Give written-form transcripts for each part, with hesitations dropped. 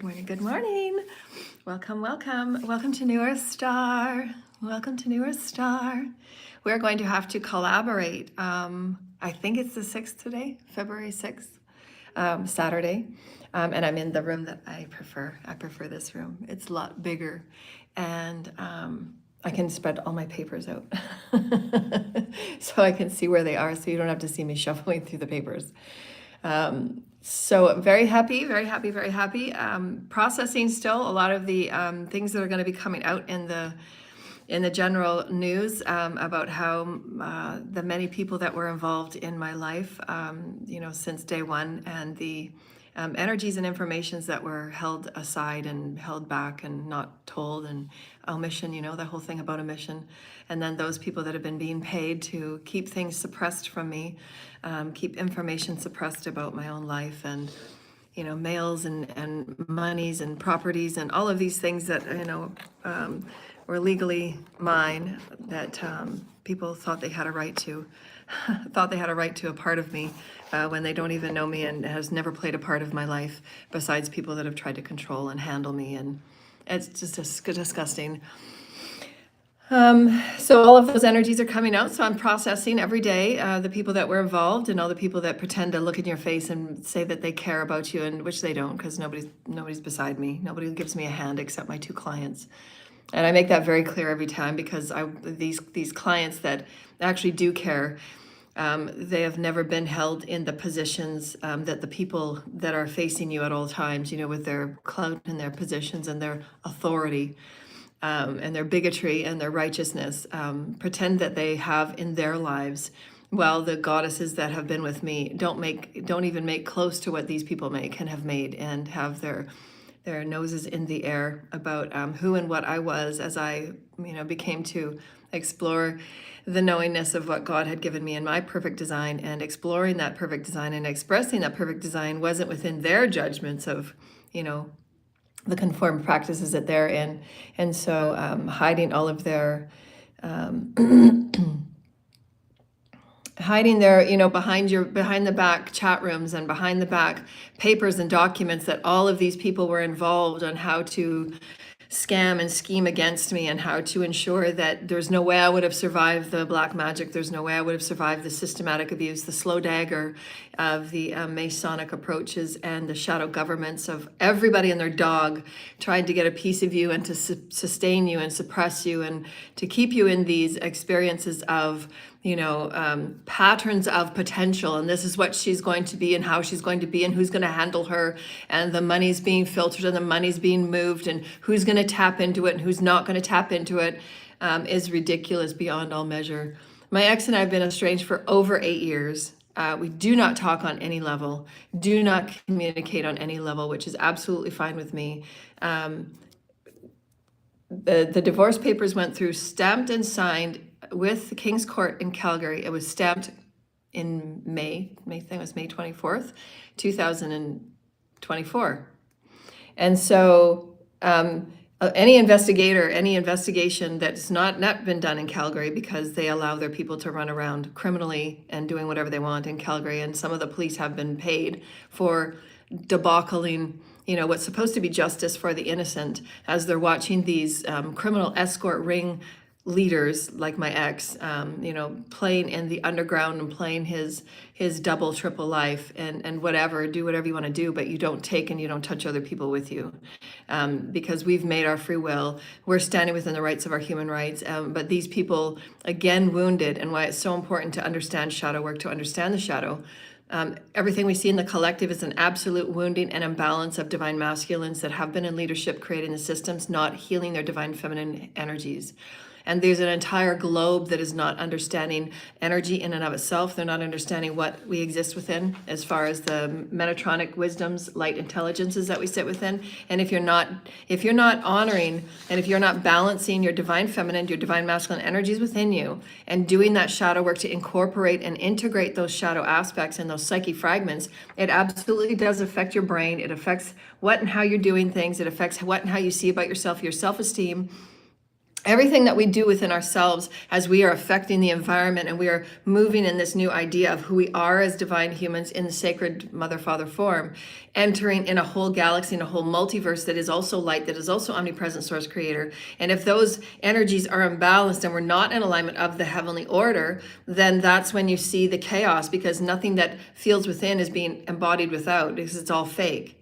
morning, good morning. Welcome, welcome. Welcome to New Earth Star. Welcome to New Earth Star. We're going to have to collaborate. I think it's the 6th today, February 6th, Saturday. And I'm in the room that I prefer. I prefer this room. It's a lot bigger. And I can spread all my papers out. So I can see where they are, so you don't have to see me shuffling through the papers. So very happy, very happy, very happy. Processing still a lot of the things that are going to be coming out in the general news about how the many people that were involved in my life, since day one, and the energies and informations that were held aside and held back and not told, and omission, the whole thing about omission. And then those people that have been being paid to keep things suppressed from me, keep information suppressed about my own life, and mails and monies and properties and all of these things that were legally mine, that people thought they had a right to, thought they had a right to a part of me when they don't even know me and has never played a part of my life besides people that have tried to control and handle me. And it's just disgusting. So all of those energies are coming out. So I'm processing every day the people that were involved and all the people that pretend to look in your face and say that they care about you, and which they don't, because nobody's beside me. Nobody gives me a hand except my 2 clients. And I make that very clear every time, because these clients that actually do care, they have never been held in the positions that the people that are facing you at all times, with their clout and their positions and their authority, and their bigotry and their righteousness, pretend that they have in their lives. Well, the goddesses that have been with me don't even make close to what these people make and have made, and have their noses in the air about who and what I was as I became to explore the knowingness of what God had given me in my perfect design, and exploring that perfect design and expressing that perfect design wasn't within their judgments of the conformed practices that they're in. And so hiding all of their hiding their, behind the back chat rooms and behind the back papers and documents that all of these people were involved on how to scam and scheme against me, and how to ensure that there's no way I would have survived the black magic. There's no way I would have survived the systematic abuse, the slow dagger of the Masonic approaches and the shadow governments of everybody and their dog trying to get a piece of you and to sustain you and suppress you, and to keep you in these experiences of patterns of potential, and this is what she's going to be and how she's going to be and who's going to handle her, and the money's being filtered and the money's being moved, and who's going to tap into it and who's not going to tap into it, is ridiculous beyond all measure. My ex and I have been estranged for over 8 years. We do not talk on any level, do not communicate on any level, which is absolutely fine with me. The divorce papers went through, stamped and signed with the King's Court in Calgary. It was stamped in May 24th, 2024. And so any investigation that's not been done in Calgary, because they allow their people to run around criminally and doing whatever they want in Calgary, and some of the police have been paid for debaucheling what's supposed to be justice for the innocent, as they're watching these criminal escort ring leaders like my ex, playing in the underground and playing his double, triple life, and do whatever you want to do, but you don't take and you don't touch other people with you, because we've made our free will. We're standing within the rights of our human rights, but these people, again, wounded, and why it's so important to understand shadow work, to understand the shadow. Everything we see in the collective is an absolute wounding and imbalance of divine masculines that have been in leadership, creating the systems, not healing their divine feminine energies. And there's an entire globe that is not understanding energy in and of itself. They're not understanding what we exist within as far as the Metatronic wisdoms, light intelligences that we sit within. And if you're not honoring, and if you're not balancing your divine feminine, your divine masculine energies within you, and doing that shadow work to incorporate and integrate those shadow aspects and those psyche fragments, it absolutely does affect your brain. It affects what and how you're doing things. It affects what and how you see about yourself, your self-esteem, Everything that we do within ourselves as we are affecting the environment and we are moving in this new idea of who we are as divine humans in the sacred mother father form, entering in a whole galaxy, in a whole multiverse that is also light, that is also omnipresent source creator. And if those energies are imbalanced and we're not in alignment of the heavenly order, then that's when you see the chaos, because nothing that feels within is being embodied without, because it's all fake.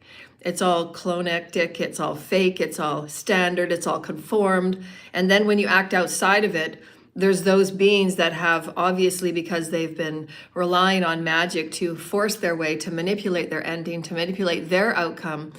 It's all clonectic, it's all fake, it's all standard, it's all conformed. And then when you act outside of it, there's those beings that have, obviously because they've been relying on magic to force their way, to manipulate their ending, to manipulate their outcome,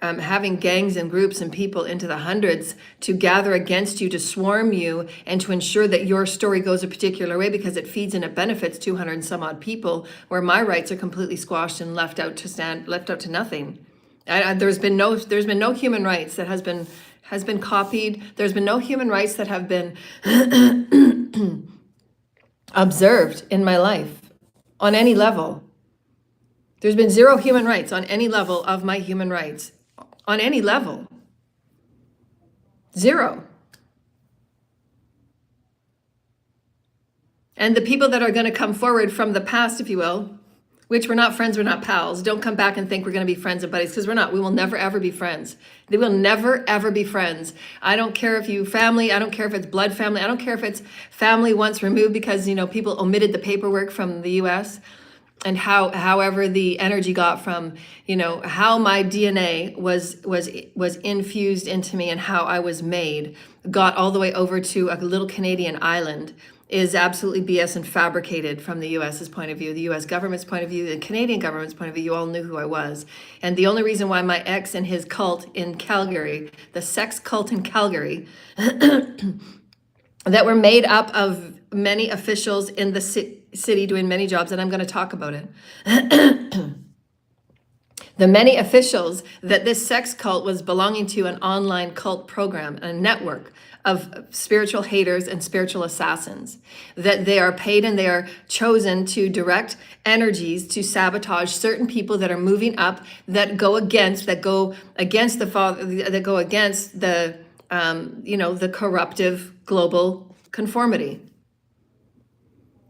having gangs and groups and people into the hundreds to gather against you, to swarm you, and to ensure that your story goes a particular way because it feeds and it benefits 200 and some odd people, where my rights are completely squashed and left out to nothing. There's been no human rights that has been copied. There's been no human rights that have been observed in my life on any level. There's been zero human rights on any level of my human rights, on any level. Zero. And the people that are going to come forward from the past, if you will, which we're not friends, we're not pals. Don't come back and think we're going to be friends and buddies, because we're not. We will never, ever be friends. They will never, ever be friends. I don't care if you family, I don't care if it's blood family, I don't care if it's family once removed because, people omitted the paperwork from the US, and however the energy got from, how my DNA was infused into me and how I was made, got all the way over to a little Canadian island, is absolutely BS and fabricated from the US's point of view, the US government's point of view, the Canadian government's point of view. You all knew who I was. And the only reason why my ex and his cult in Calgary, the sex cult in Calgary, that were made up of many officials in the city doing many jobs, and I'm going to talk about it. The many officials that this sex cult was belonging to, an online cult program, a network of spiritual haters and spiritual assassins, that they are paid and they are chosen to direct energies to sabotage certain people that are moving up, that go against the father, that go against the the corruptive global conformity.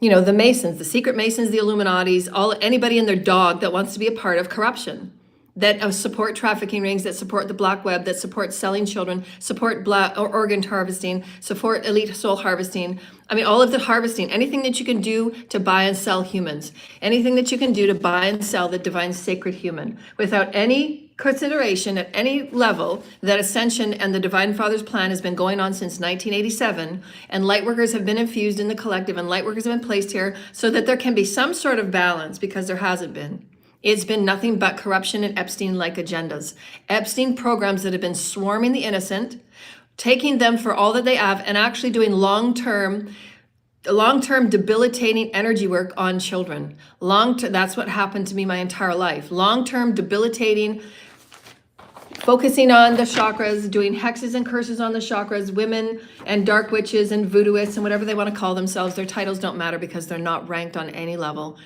The Masons, the secret Masons, the Illuminatis, anybody and their dog that wants to be a part of corruption, that support trafficking rings, that support the black web, that support selling children, support organ harvesting, support elite soul harvesting. All of the harvesting, anything that you can do to buy and sell humans, anything that you can do to buy and sell the divine sacred human, without any consideration at any level that ascension and the divine father's plan has been going on since 1987, and light workers have been infused in the collective, and light workers have been placed here so that there can be some sort of balance, because there hasn't been. It's been nothing but corruption and Epstein-like agendas. Epstein programs that have been swarming the innocent, taking them for all that they have, and actually doing long-term debilitating energy work on children. That's what happened to me my entire life. Long-term debilitating, focusing on the chakras, doing hexes and curses on the chakras, women and dark witches and voodooists and whatever they want to call themselves. Their titles don't matter because they're not ranked on any level.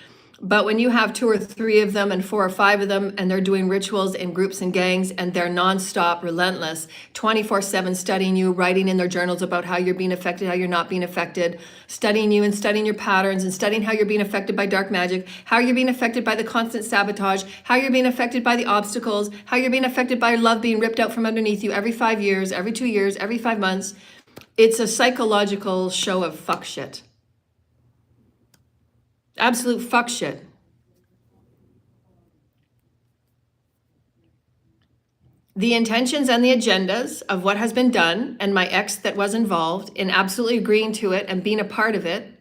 But when you have 2 or 3 of them and 4 or 5 of them, and they're doing rituals in groups and gangs, and they're nonstop, relentless, 24/7 studying you, writing in their journals about how you're being affected, how you're not being affected, studying you and studying your patterns and studying how you're being affected by dark magic, how you're being affected by the constant sabotage, how you're being affected by the obstacles, how you're being affected by love being ripped out from underneath you every 5 years, every 2 years, every 5 months. It's a psychological show of fuck shit. Absolute fuck shit. The intentions and the agendas of what has been done, and my ex that was involved in absolutely agreeing to it and being a part of it,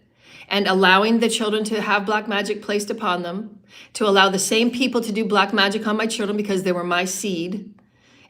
and allowing the children to have black magic placed upon them, to allow the same people to do black magic on my children because they were my seed,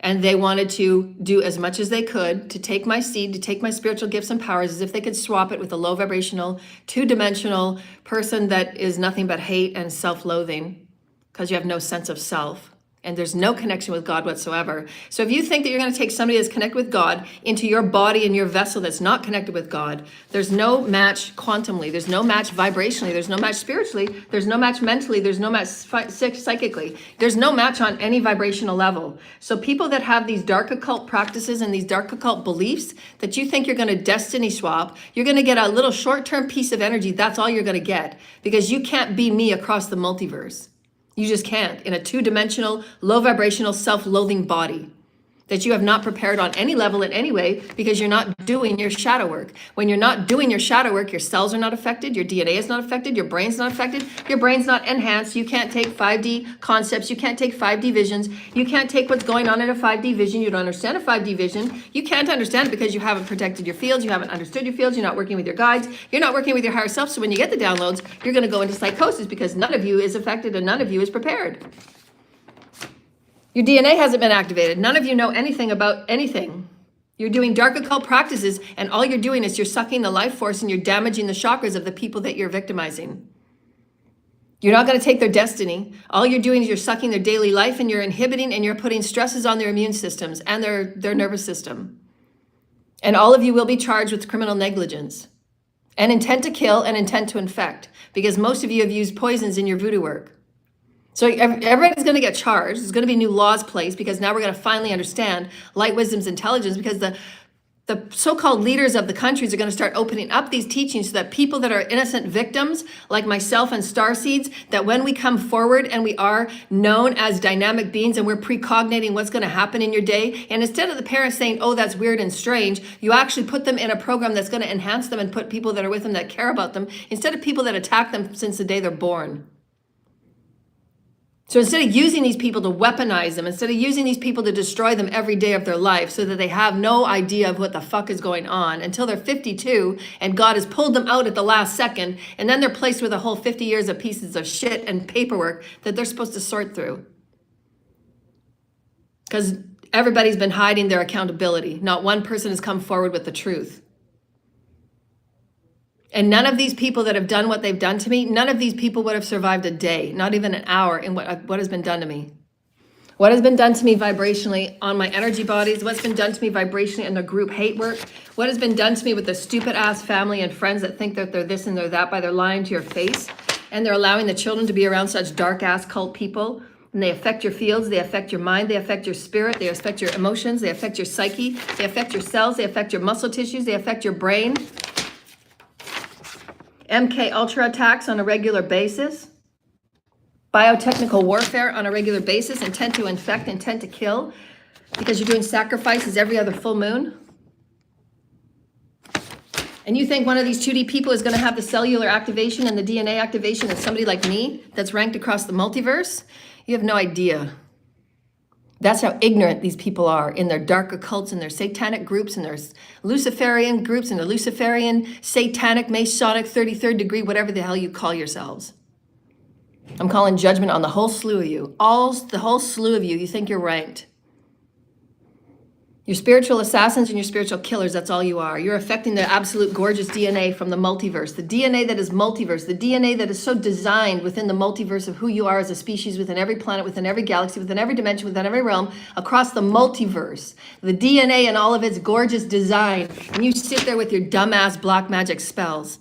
and they wanted to do as much as they could to take my seed, to take my spiritual gifts and powers, as if they could swap it with a low vibrational, 2-dimensional person that is nothing but hate and self-loathing, because you have no sense of self. And there's no connection with God whatsoever. So if you think that you're going to take somebody that's connected with God into your body and your vessel that's not connected with God, there's no match quantumly, there's no match vibrationally, there's no match spiritually, there's no match mentally, there's no match psychically, there's no match on any vibrational level. So people that have these dark occult practices and these dark occult beliefs that you think you're going to destiny swap, you're going to get a little short-term piece of energy. That's all you're going to get, because you can't be me across the multiverse. You just can't, in a two-dimensional, low vibrational, self-loathing body that you have not prepared on any level in any way, because you're not doing your shadow work. When you're not doing your shadow work, your cells are not affected, your DNA is not affected, your brain's not affected, your brain's not enhanced. You can't take 5D concepts, you can't take 5D visions, you can't take what's going on in a 5D vision, you don't understand a 5D vision, you can't understand it because you haven't protected your fields, you haven't understood your fields, you're not working with your guides, you're not working with your higher self. So when you get the downloads, you're going to go into psychosis because none of you is affected and none of you is prepared. Your DNA hasn't been activated. None of you know anything about anything. You're doing dark occult practices, and all you're doing is you're sucking the life force and you're damaging the chakras of the people that you're victimizing. You're not going to take their destiny. All you're doing is you're sucking their daily life, and you're inhibiting and you're putting stresses on their immune systems and their nervous system. And all of you will be charged with criminal negligence and intent to kill and intent to infect, because most of you have used poisons in your voodoo work. So everybody's going to get charged. There's going to be new laws placed, because now we're going to finally understand light, wisdom's intelligence, because the so-called leaders of the countries are going to start opening up these teachings so that people that are innocent victims, like myself and starseeds, that when we come forward and we are known as dynamic beings and we're precognating what's going to happen in your day, and instead of the parents saying, oh, that's weird and strange, you actually put them in a program that's going to enhance them and put people that are with them that care about them, instead of people that attack them since the day they're born. So instead of using these people to weaponize them, instead of using these people to destroy them every day of their life so that they have no idea of what the fuck is going on until they're 52 and God has pulled them out at the last second, and then they're placed with a whole 50 years of pieces of shit and paperwork that they're supposed to sort through. Because everybody's been hiding their accountability. Not one person has come forward with the truth. And none of these people that have done what they've done to me, none of these people would have survived a day, not even an hour, in what has been done to me. What has been done to me vibrationally on my energy bodies, what's been done to me vibrationally in the group hate work, what has been done to me with the stupid ass family and friends that think that they're this and they're that by their lying to your face, and they're allowing the children to be around such dark ass cult people, and they affect your fields, they affect your mind, they affect your spirit, they affect your emotions, they affect your psyche, they affect your cells, they affect your muscle tissues, they affect your brain. MK Ultra attacks on a regular basis, biotechnical warfare on a regular basis, intent to infect, intent to kill, because you're doing sacrifices every other full moon. And you think one of these 2D people is going to have the cellular activation and the DNA activation of somebody like me that's ranked across the multiverse? You have no idea. That's how ignorant these people are in their dark occults and their satanic groups and their Luciferian groups and their Luciferian, satanic, Masonic, 33rd degree, whatever the hell you call yourselves. I'm calling judgment on the whole slew of you. The whole slew of you. You think you're ranked. You're spiritual assassins and you're spiritual killers. That's all you are. You're affecting the absolute gorgeous DNA from the multiverse. The DNA that is multiverse. The DNA that is so designed within the multiverse of who you are as a species, within every planet, within every galaxy, within every dimension, within every realm, across the multiverse. The DNA and all of its gorgeous design. And you sit there with your dumbass black magic spells.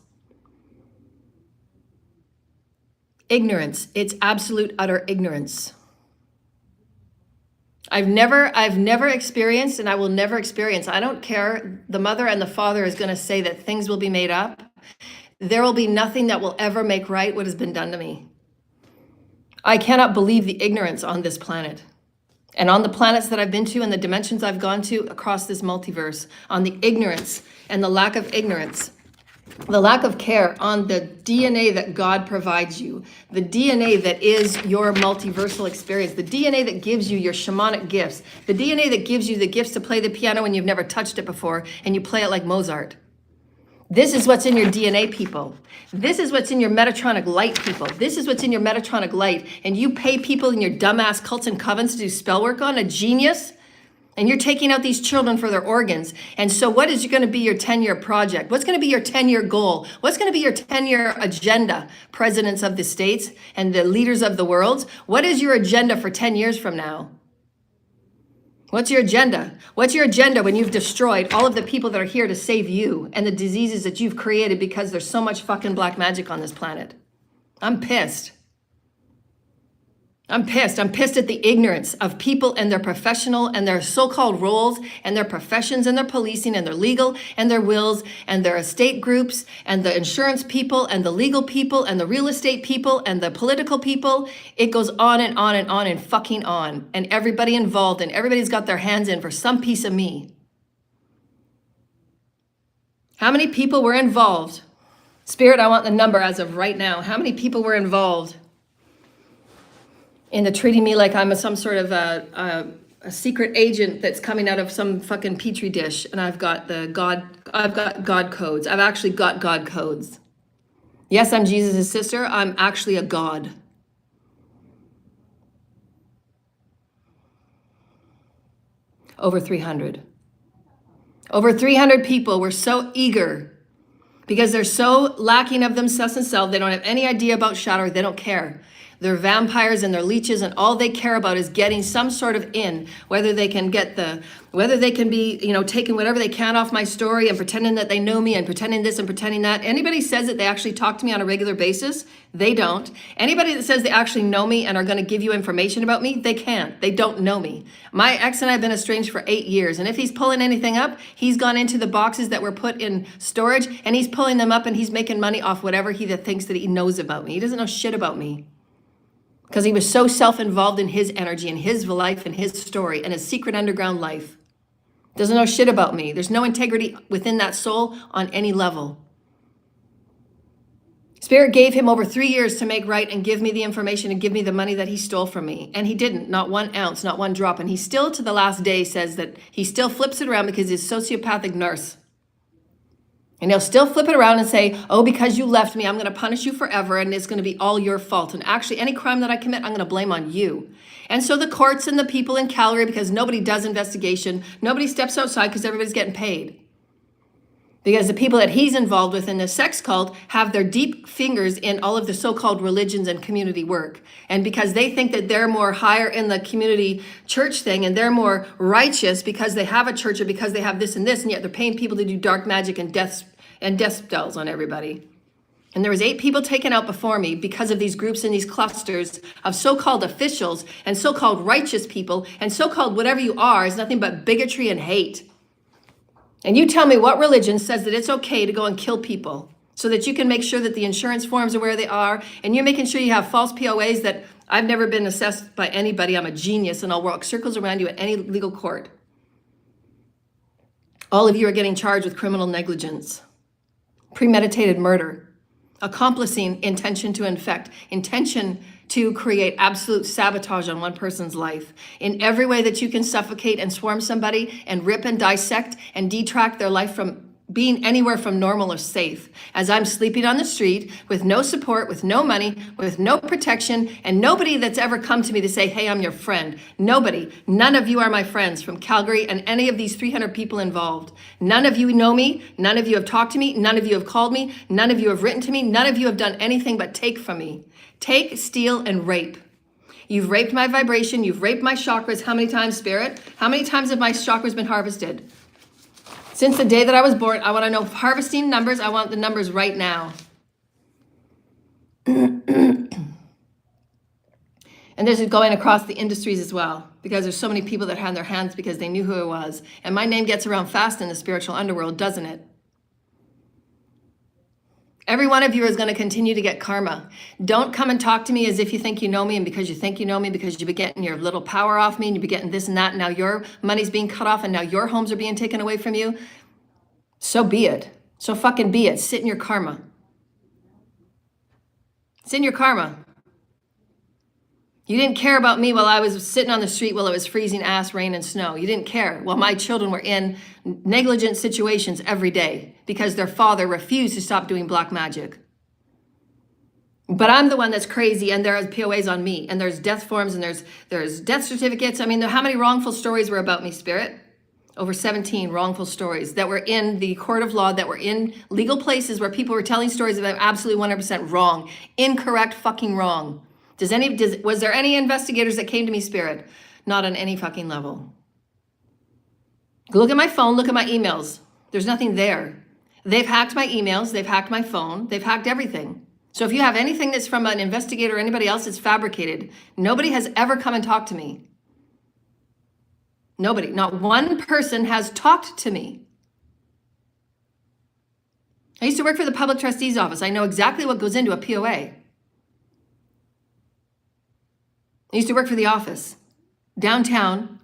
Ignorance. It's absolute utter ignorance. I've never experienced, and I will never experience. I don't care. The mother and the father is going to say that things will be made up. There will be nothing that will ever make right what has been done to me. I cannot believe the ignorance on this planet. And on the planets that I've been to and the dimensions I've gone to across this multiverse, on the ignorance and the lack of ignorance. The lack of care on the DNA that God provides you, the DNA that is your multiversal experience, the DNA that gives you your shamanic gifts, the DNA that gives you the gifts to play the piano when you've never touched it before and you play it like Mozart. This is what's in your DNA, people. This is what's in your Metatronic light, people. This is what's in your Metatronic light. And you pay people in your dumbass cults and covens to do spell work on a genius? And you're taking out these children for their organs. And so what is going to be your 10-year project? What's going to be your 10-year goal? What's going to be your 10-year agenda, presidents of the states and the leaders of the world? What is your agenda for 10 years from now? What's your agenda? What's your agenda when you've destroyed all of the people that are here to save you and the diseases that you've created because there's so much fucking black magic on this planet? I'm pissed. I'm pissed. I'm pissed at the ignorance of people and their professional and their so-called roles and their professions and their policing and their legal and their wills and their estate groups and the insurance people and the legal people and the real estate people and the political people. It goes on and on and on and fucking on. And everybody involved and everybody's got their hands in for some piece of me. How many people were involved? Spirit, I want the number as of right now. How many people were involved in the treating me like I'm some sort of a secret agent that's coming out of some fucking petri dish, and I've got God codes. I've actually got God codes. Yes, I'm Jesus' sister. I'm actually a God. Over 300. Over 300 people were so eager because they're so lacking of themselves and self. They don't have any idea about shadow. They don't care. They're vampires and they're leeches, and all they care about is getting some sort of in, whether they can be, taking whatever they can off my story and pretending that they know me and pretending this and pretending that. Anybody says that they actually talk to me on a regular basis, they don't. Anybody that says they actually know me and are going to give you information about me, they can't. They don't know me. My ex and I have been estranged for 8 years, and if he's pulling anything up, he's gone into the boxes that were put in storage and he's pulling them up and he's making money off whatever he thinks that he knows about me. He doesn't know shit about me. Because he was so self-involved in his energy and his life and his story and his secret underground life. Doesn't know shit about me. There's no integrity within that soul on any level. Spirit gave him over 3 years to make right and give me the information and give me the money that he stole from me. And he didn't, not 1 ounce, not 1 drop. And he still to the last day says that he still flips it around because he's a sociopathic nurse. And he'll still flip it around and say, oh, because you left me, I'm going to punish you forever, and it's going to be all your fault. And actually, any crime that I commit, I'm going to blame on you. And so the courts and the people in Calgary, because nobody does investigation, nobody steps outside because everybody's getting paid. Because the people that he's involved with in the sex cult have their deep fingers in all of the so-called religions and community work. And because they think that they're more higher in the community church thing and they're more righteous because they have a church or because they have this and this, and yet they're paying people to do dark magic and death spells on everybody. And there was 8 people taken out before me because of these groups and these clusters of so-called officials and so-called righteous people and so-called whatever you are is nothing but bigotry and hate. And you tell me what religion says that it's okay to go and kill people so that you can make sure that the insurance forms are where they are, and you're making sure you have false POAs that I've never been assessed by anybody. I'm a genius and I'll walk circles around you at any legal court. All of you are getting charged with criminal negligence. Premeditated murder, accomplishing intention to infect, intention to create absolute sabotage on one person's life in every way that you can suffocate and swarm somebody and rip and dissect and detract their life from being anywhere from normal or safe. As I'm sleeping on the street with no support, with no money, with no protection, and nobody that's ever come to me to say, hey, I'm your friend. Nobody. None of you are my friends from Calgary and any of these 300 people involved. None of you know me. None of you have talked to me. None of you have called me. None of you have written to me. None of you have done anything but take from me. Take, steal, and rape. You've raped my vibration. You've raped my chakras. How many times, Spirit? How many times have my chakras been harvested? Since the day that I was born, I want to know harvesting numbers. I want the numbers right now. And this is going across the industries as well, because there's so many people that had their hands because they knew who I was. And my name gets around fast in the spiritual underworld, doesn't it? Every one of you is going to continue to get karma. Don't come and talk to me as if you think you know me, and because you think you know me, because you've been getting your little power off me, and you've been getting this and that, and now your money's being cut off, and now your homes are being taken away from you. So be it. So fucking be it. Sit in your karma. Sit in your karma. You didn't care about me while I was sitting on the street while it was freezing ass, rain, and snow. You didn't care while my children were in negligent situations every day because their father refused to stop doing black magic. But I'm the one that's crazy, and there are POAs on me, and there's death forms, and there's death certificates. I mean, how many wrongful stories were about me, Spirit? Over 17 wrongful stories that were in the court of law, that were in legal places where people were telling stories that I'm absolutely 100% wrong, incorrect, fucking wrong. Was there any investigators that came to me, Spirit? Not on any fucking level. Look at my phone, look at my emails. There's nothing there. They've hacked my emails, they've hacked my phone, they've hacked everything. So if you have anything that's from an investigator or anybody else, it's fabricated. Nobody has ever come and talked to me. Nobody, not one person has talked to me. I used to work for the public trustee's office. I know exactly what goes into a POA. I used to work for the office, downtown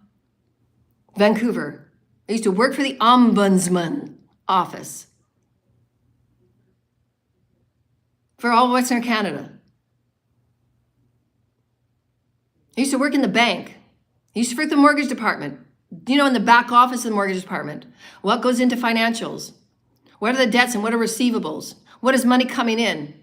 Vancouver. I used to work for the ombudsman office for all Western Canada. I used to work in the bank. I used to work in the mortgage department. You know, in the back office of the mortgage department. What goes into financials? What are the debts and what are receivables? What is money coming in?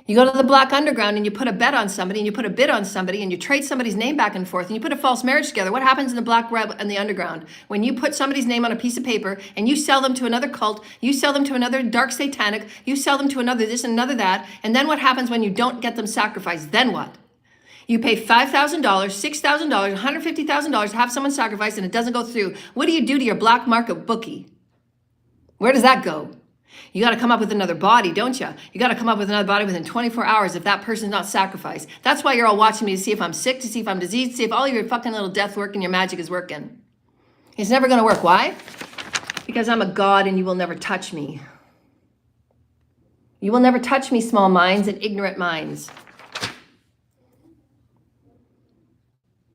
You go to the Black Underground and you put a bet on somebody and you put a bid on somebody and you trade somebody's name back and forth and you put a false marriage together. What happens in the Black Web and the Underground? When you put somebody's name on a piece of paper and you sell them to another cult, you sell them to another dark satanic, you sell them to another this and another that, and then what happens when you don't get them sacrificed? Then what? You pay $5,000, $6,000, $150,000 to have someone sacrificed and it doesn't go through. What do you do to your black market bookie? Where does that go? You got to come up with another body, don't you? You got to come up with another body within 24 hours if that person's not sacrificed. That's why you're all watching me to see if I'm sick, to see if I'm diseased, to see if all your fucking little death work and your magic is working. It's never going to work. Why? Because I'm a god and you will never touch me. You will never touch me, small minds and ignorant minds.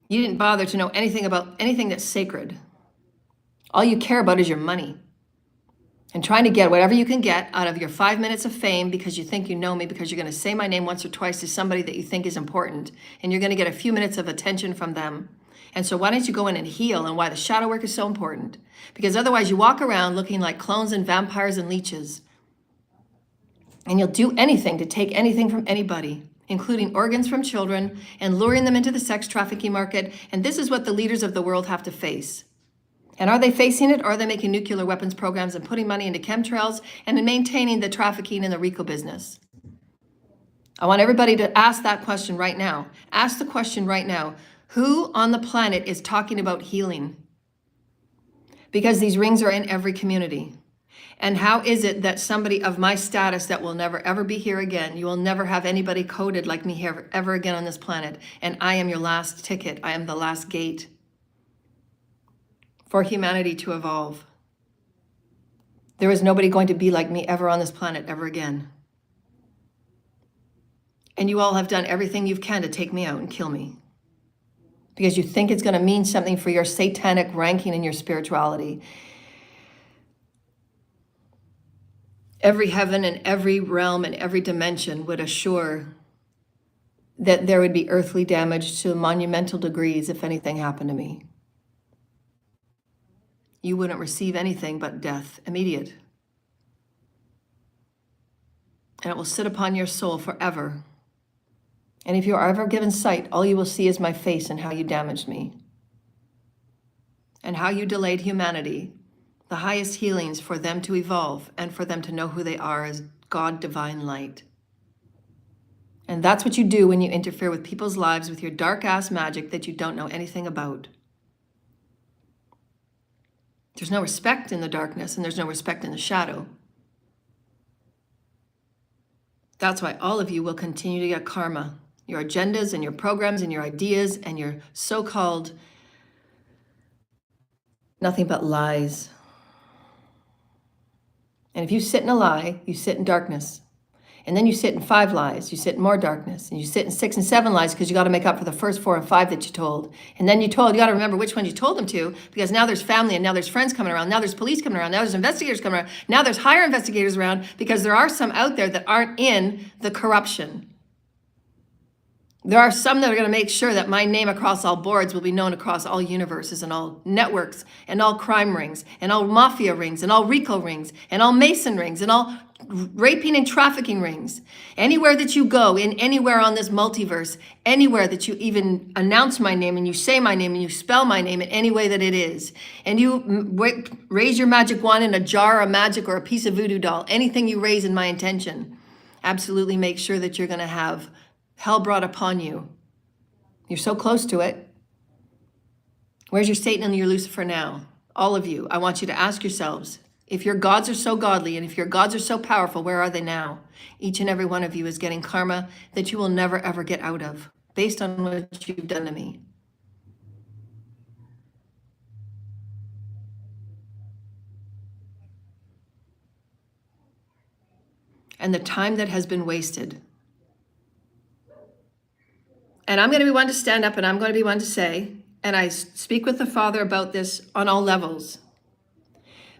You didn't bother to know anything about anything that's sacred. All you care about is your money. And trying to get whatever you can get out of your 5 minutes of fame because you think you know me, because you're going to say my name once or twice to somebody that you think is important, and you're going to get a few minutes of attention from them. And so why don't you go in and heal, and why the shadow work is so important? Because otherwise you walk around looking like clones and vampires and leeches. And you'll do anything to take anything from anybody, including organs from children, and luring them into the sex trafficking market. And this is what the leaders of the world have to face. And are they facing it, or are they making nuclear weapons programs and putting money into chemtrails and maintaining the trafficking and the RICO business? I want everybody to ask that question right now. Ask the question right now. Who on the planet is talking about healing? Because these rings are in every community. And how is it that somebody of my status that will never ever be here again, you will never have anybody coded like me here ever again on this planet, and I am your last ticket, I am the last gate for humanity to evolve. There is nobody going to be like me ever on this planet ever again. And you all have done everything you can to take me out and kill me. Because you think it's going to mean something for your satanic ranking and your spirituality. Every heaven and every realm and every dimension would assure that there would be earthly damage to monumental degrees if anything happened to me. You wouldn't receive anything but death, immediate. And it will sit upon your soul forever. And if you are ever given sight, all you will see is my face and how you damaged me. And how you delayed humanity, the highest healings for them to evolve and for them to know who they are as God, divine light. And that's what you do when you interfere with people's lives with your dark-ass magic that you don't know anything about. There's no respect in the darkness, and there's no respect in the shadow. That's why all of you will continue to get karma. Your agendas and your programs and your ideas and your so-called nothing but lies. And if you sit in a lie, you sit in darkness. And then you sit in 5 lies, you sit in more darkness, and you sit in 6 and 7 lies because you got to make up for the first 4 and 5 that you told. And then you got to remember which one you told them to, because now there's family and now there's friends coming around, now there's police coming around, now there's investigators coming around, now there's higher investigators around, because there are some out there that aren't in the corruption. There are some that are going to make sure that my name across all boards will be known across all universes and all networks and all crime rings and all mafia rings and all RICO rings and all Mason rings and all raping and trafficking rings. Anywhere that you go, in anywhere on this multiverse, anywhere that you even announce my name and you say my name and you spell my name in any way that it is, and you raise your magic wand in a jar of magic or a piece of voodoo doll, anything you raise in my intention, absolutely make sure that you're going to have hell brought upon you. You're so close to it. Where's your Satan and your Lucifer now? All of you, I want you to ask yourselves, if your gods are so godly and if your gods are so powerful, where are they now? Each and every one of you is getting karma that you will never ever get out of, based on what you've done to me. And the time that has been wasted. And I'm going to be one to stand up and I'm going to be one to say, and I speak with the Father about this on all levels.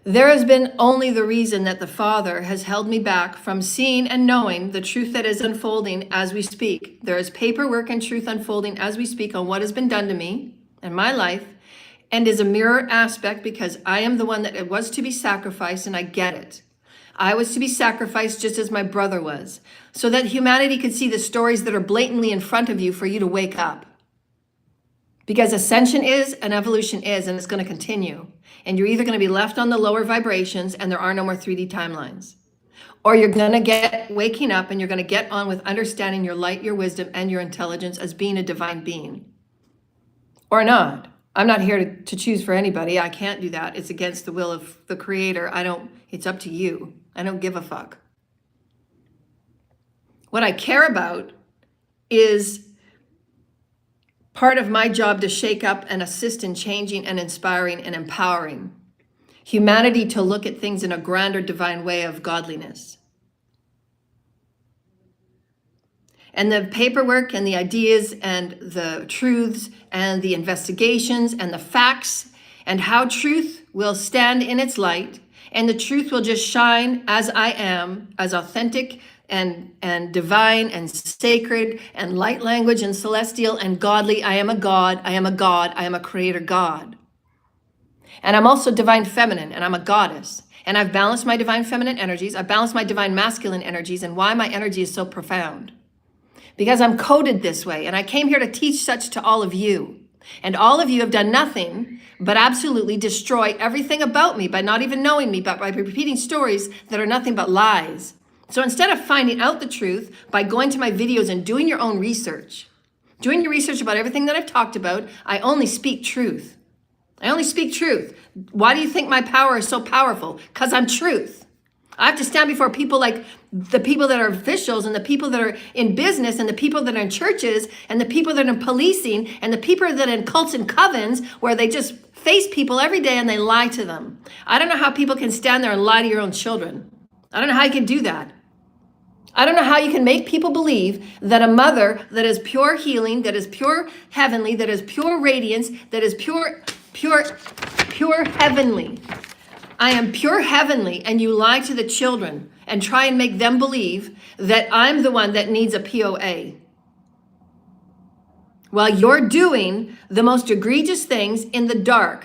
There has been only the reason that the Father has held me back from seeing and knowing the truth that is unfolding as we speak. There is paperwork and truth unfolding as we speak on what has been done to me and my life, and is a mirror aspect because I am the one that it was to be sacrificed, and I get it. I was to be sacrificed just as my brother was, so that humanity could see the stories that are blatantly in front of you for you to wake up. Because ascension is and evolution is, and it's going to continue. And you're either going to be left on the lower vibrations and there are no more 3D timelines, or you're going to get waking up and you're going to get on with understanding your light, your wisdom, and your intelligence as being a divine being. Or not. I'm not here to choose for anybody. I can't do that. It's against the will of the Creator. It's up to you. I don't give a fuck. What I care about is part of my job to shake up and assist in changing and inspiring and empowering humanity to look at things in a grander divine way of godliness. And the paperwork and the ideas and the truths and the investigations and the facts and how truth will stand in its light, and the truth will just shine as I am, as authentic and divine and sacred and light language and celestial and godly. I am a God, I am a God, I am a creator God. And I'm also divine feminine, and I'm a goddess. And I've balanced my divine feminine energies, I've balanced my divine masculine energies, and why my energy is so profound. Because I'm coded this way, and I came here to teach such to all of you. And all of you have done nothing but absolutely destroy everything about me by not even knowing me, but by repeating stories that are nothing but lies. So instead of finding out the truth by going to my videos and doing your own research, doing your research about everything that I've talked about, I only speak truth. I only speak truth. Why do you think my power is so powerful? Because I'm truth. I have to stand before people like the people that are officials and the people that are in business and the people that are in churches and the people that are in policing and the people that are in cults and covens where they just face people every day and they lie to them. I don't know how people can stand there and lie to your own children. I don't know how you can do that. I don't know how you can make people believe that a mother that is pure healing, that is pure heavenly, that is pure radiance, that is pure heavenly. I am pure heavenly, and you lie to the children and try and make them believe that I'm the one that needs a POA. While you're doing the most egregious things in the dark.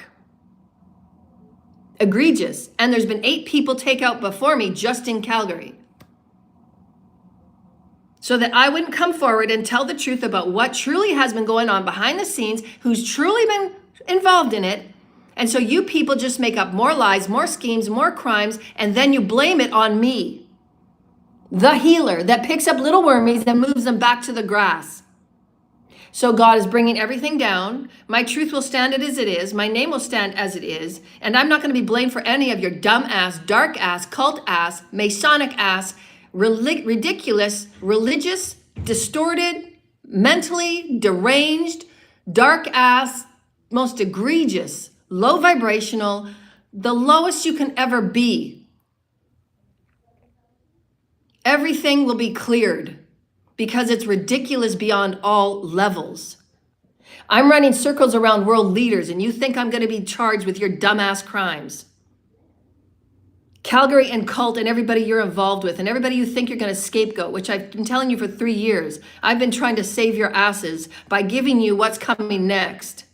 Egregious. And there's been 8 people take out before me just in Calgary. So that I wouldn't come forward and tell the truth about what truly has been going on behind the scenes, who's truly been involved in it. And so you people just make up more lies, more schemes, more crimes, and then you blame it on me. The healer that picks up little wormies and moves them back to the grass. So God is bringing everything down. My truth will stand as it is. My name will stand as it is. And I'm not going to be blamed for any of your dumb ass, dark ass, cult ass, Masonic ass, ridiculous, religious, distorted, mentally deranged, dark ass, most egregious, low vibrational, the lowest you can ever be. Everything will be cleared because it's ridiculous beyond all levels. I'm running circles around world leaders and you think I'm going to be charged with your dumbass crimes. Calgary and cult and everybody you're involved with and everybody you think you're going to scapegoat, which I've been telling you for 3 years. I've been trying to save your asses by giving you what's coming next.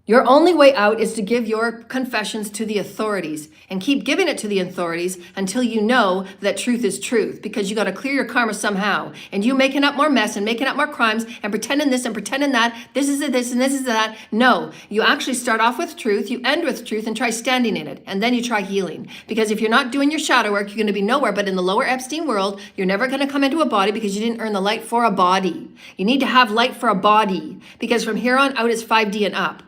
Your only way out is to give your confessions to the authorities and keep giving it to the authorities until you know that truth is truth, because you got to clear your karma somehow. And you making up more mess and making up more crimes and pretending this and pretending that, this is this and this is that. No, you actually start off with truth, you end with truth and try standing in it. And then you try healing. Because if you're not doing your shadow work, you're going to be nowhere but in the lower Epstein world. You're never going to come into a body because you didn't earn the light for a body. You need to have light for a body, because from here on out it's 5D and up.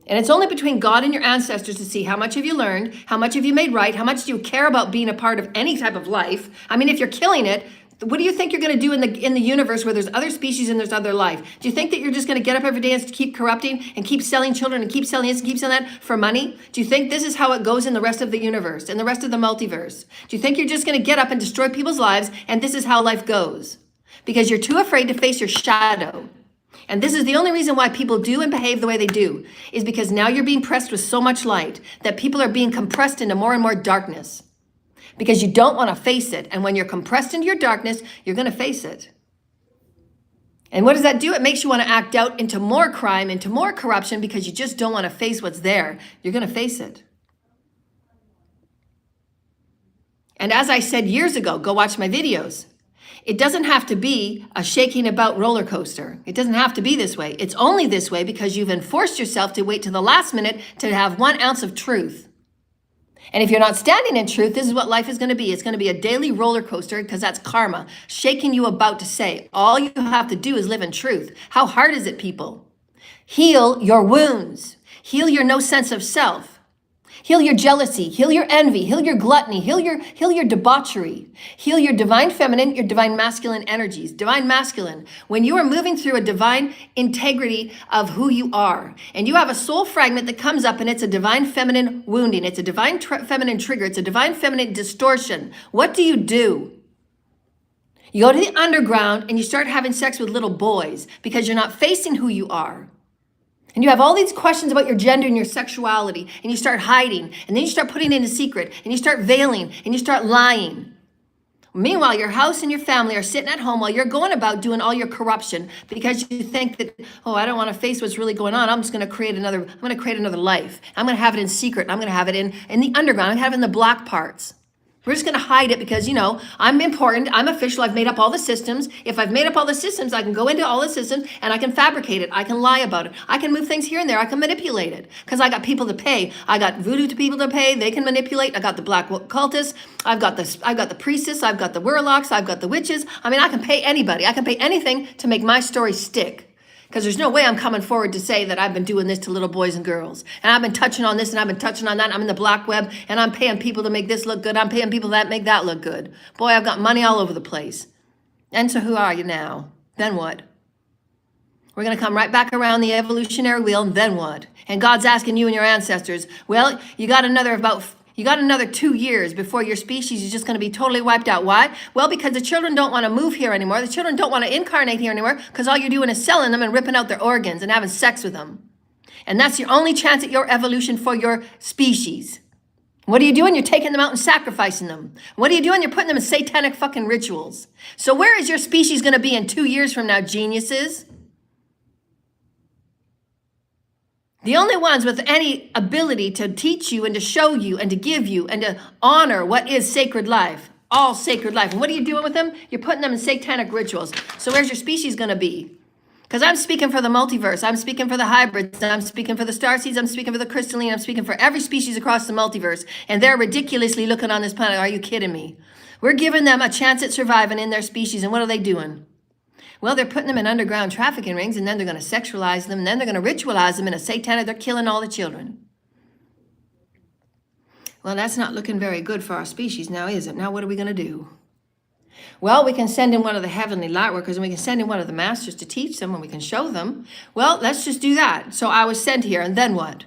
And it's only between God and your ancestors to see how much have you learned, how much have you made right, how much do you care about being a part of any type of life. I mean, if you're killing it, what do you think you're going to do in the universe where there's other species and there's other life? Do you think that you're just going to get up every day and keep corrupting and keep selling children and keep selling this and keep selling that for money? Do you think this is how it goes in the rest of the universe and the rest of the multiverse? Do you think you're just going to get up and destroy people's lives and this is how life goes? Because you're too afraid to face your shadow. And this is the only reason why people do and behave the way they do, is because now you're being pressed with so much light that people are being compressed into more and more darkness, because you don't want to face it. And when you're compressed into your darkness, you're going to face it. And what does that do? It makes you want to act out into more crime, into more corruption, because you just don't want to face what's there. You're going to face it. And as I said years ago, go watch my videos. It doesn't have to be a shaking about roller coaster. It doesn't have to be this way. It's only this way because you've enforced yourself to wait to the last minute to have 1 ounce of truth. And if you're not standing in truth, this is what life is going to be. It's going to be a daily roller coaster, because that's karma shaking you about to say. All you have to do is live in truth. How hard is it, people? Heal your wounds. Heal your no sense of self. Heal your jealousy, heal your envy, heal your gluttony, heal your debauchery, heal your divine feminine, your divine masculine energies. Divine masculine, when you are moving through a divine integrity of who you are, and you have a soul fragment that comes up and it's a divine feminine wounding, it's a divine feminine trigger, it's a divine feminine distortion. What do? You go to the underground and you start having sex with little boys because you're not facing who you are. And you have all these questions about your gender and your sexuality, and you start hiding, and then you start putting it in a secret, and you start veiling, and you start lying. Meanwhile, your house and your family are sitting at home while you're going about doing all your corruption, because you think that, oh, I don't want to face what's really going on. I'm going to create another life. I'm going to have it in secret. I'm going to have it in the underground. I'm going to have it in the black parts. We're just going to hide it because, I'm important. I'm official. I've made up all the systems. If I've made up all the systems, I can go into all the systems and I can fabricate it. I can lie about it. I can move things here and there. I can manipulate it because I got people to pay. I got voodoo people to pay. They can manipulate. I got the black cultists. I've got the priestess. I've got the warlocks. I've got the witches. I mean, I can pay anybody. I can pay anything to make my story stick. Because there's no way I'm coming forward to say that I've been doing this to little boys and girls. And I've been touching on this and I've been touching on that. I'm in the black web and I'm paying people to make this look good. I'm paying people that make that look good. Boy, I've got money all over the place. And so who are you now? Then what? We're going to come right back around the evolutionary wheel, and then what? And God's asking you and your ancestors, well, you got another 2 years before your species is just going to be totally wiped out. Why? Well, because the children don't want to move here anymore. The children don't want to incarnate here anymore because all you're doing is selling them and ripping out their organs and having sex with them. And that's your only chance at your evolution for your species. What are you doing? You're taking them out and sacrificing them. What are you doing? You're putting them in satanic fucking rituals. So where is your species going to be in 2 years from now, geniuses? The only ones with any ability to teach you and to show you and to give you and to honor what is sacred life, all sacred life. And what are you doing with them? You're putting them in satanic rituals. So where's your species going to be? Because I'm speaking for the multiverse. I'm speaking for the hybrids. I'm speaking for the starseeds. I'm speaking for the crystalline. I'm speaking for every species across the multiverse. And they're ridiculously looking on this planet. Are you kidding me? We're giving them a chance at surviving in their species. And what are they doing? Well, they're putting them in underground trafficking rings, and then they're going to sexualize them, and then they're going to ritualize them in a satanic. They're killing all the children. Well, that's not looking very good for our species now, is it? Now, what are we going to do? Well, we can send in one of the heavenly light workers, and we can send in one of the masters to teach them, and we can show them. Well, let's just do that. So I was sent here, and then what?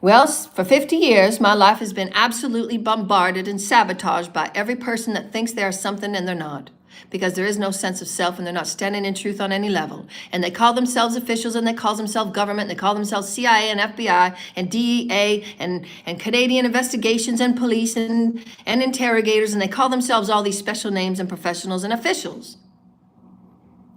Well, for 50 years, my life has been absolutely bombarded and sabotaged by every person that thinks they're something and they're not. because there is no sense of self and they're not standing in truth on any level. And they call themselves officials and they call themselves government. And they call themselves CIA and FBI and DEA and Canadian investigations and police and interrogators. And they call themselves all these special names and professionals and officials.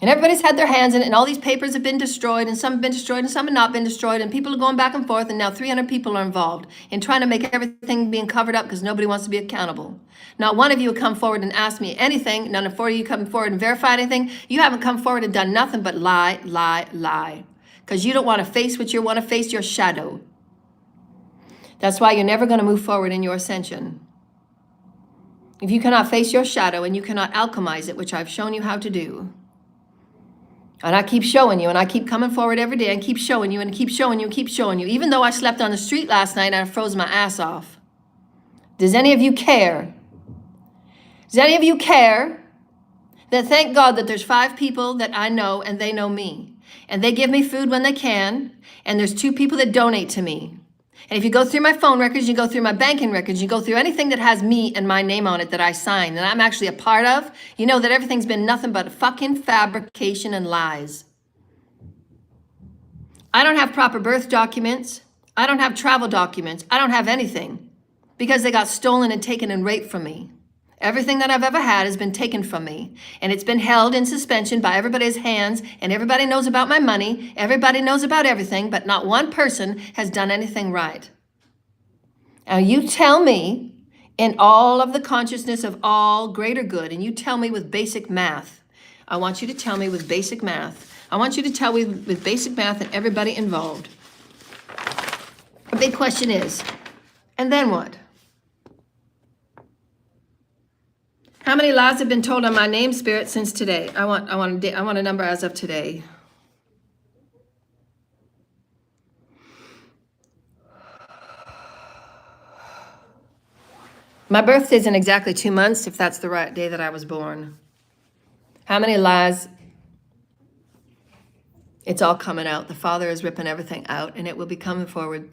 And everybody's had their hands in it, and all these papers have been destroyed, and some have been destroyed, and some have not been destroyed, and people are going back and forth, and now 300 people are involved in trying to make everything being covered up because nobody wants to be accountable. Not one of you have come forward and asked me anything. None of 4 of you come forward and verified anything. You haven't come forward and done nothing but lie, lie, lie. Because you don't want to face what you want to face, your shadow. That's why you're never going to move forward in your ascension. If you cannot face your shadow and you cannot alchemize it, which I've shown you how to do, and I keep showing you, and I keep coming forward every day and keep showing you and keep showing you and keep showing you, even though I slept on the street last night and I froze my ass off. Does any of you care? Does any of you care that thank God that there's 5 people that I know and they know me, and they give me food when they can, and there's 2 people that donate to me. And if you go through my phone records, you go through my banking records, you go through anything that has me and my name on it that I signed and I'm actually a part of, you know that everything's been nothing but fucking fabrication and lies. I don't have proper birth documents. I don't have travel documents. I don't have anything because they got stolen and taken and raped from me. Everything that I've ever had has been taken from me, and it's been held in suspension by everybody's hands, and everybody knows about my money, everybody knows about everything, but not one person has done anything right. Now you tell me, in all of the consciousness of all greater good, and you tell me with basic math, I want you to tell me with basic math, I want you to tell me with basic math and everybody involved. The big question is, and then what? How many lies have been told on my name, Spirit, since today? I want a number as of today. My birthday's in exactly 2 months, if that's the right day that I was born. How many lies? It's all coming out. The Father is ripping everything out, and it will be coming forward.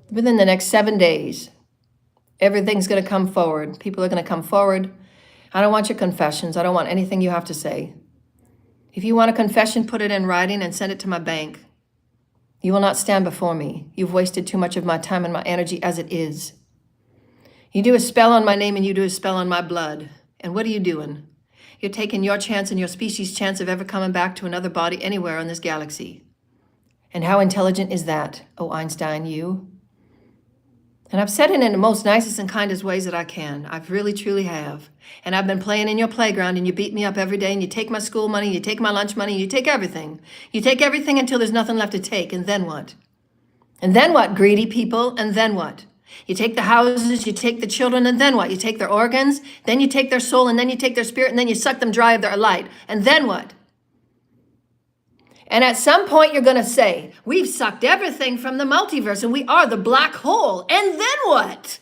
Within the next 7 days, everything's going to come forward. People are going to come forward. I don't want your confessions. I don't want anything you have to say. If you want a confession, put it in writing and send it to my bank. You will not stand before me. You've wasted too much of my time and my energy as it is. You do a spell on my name and you do a spell on my blood. And what are you doing? You're taking your chance and your species' chance of ever coming back to another body anywhere on this galaxy. And how intelligent is that, oh Einstein, you? And I've said it in the most nicest and kindest ways that I can. I've really, truly have. And I've been playing in your playground and you beat me up every day and you take my school money, you take my lunch money, you take everything. You take everything until there's nothing left to take. And then what? And then what, greedy people? And then what? You take the houses, you take the children, and then what? You take their organs, then you take their soul, and then you take their spirit, and then you suck them dry of their light. And then what? And at some point you're going to say, we've sucked everything from the multiverse and we are the black hole. And then what?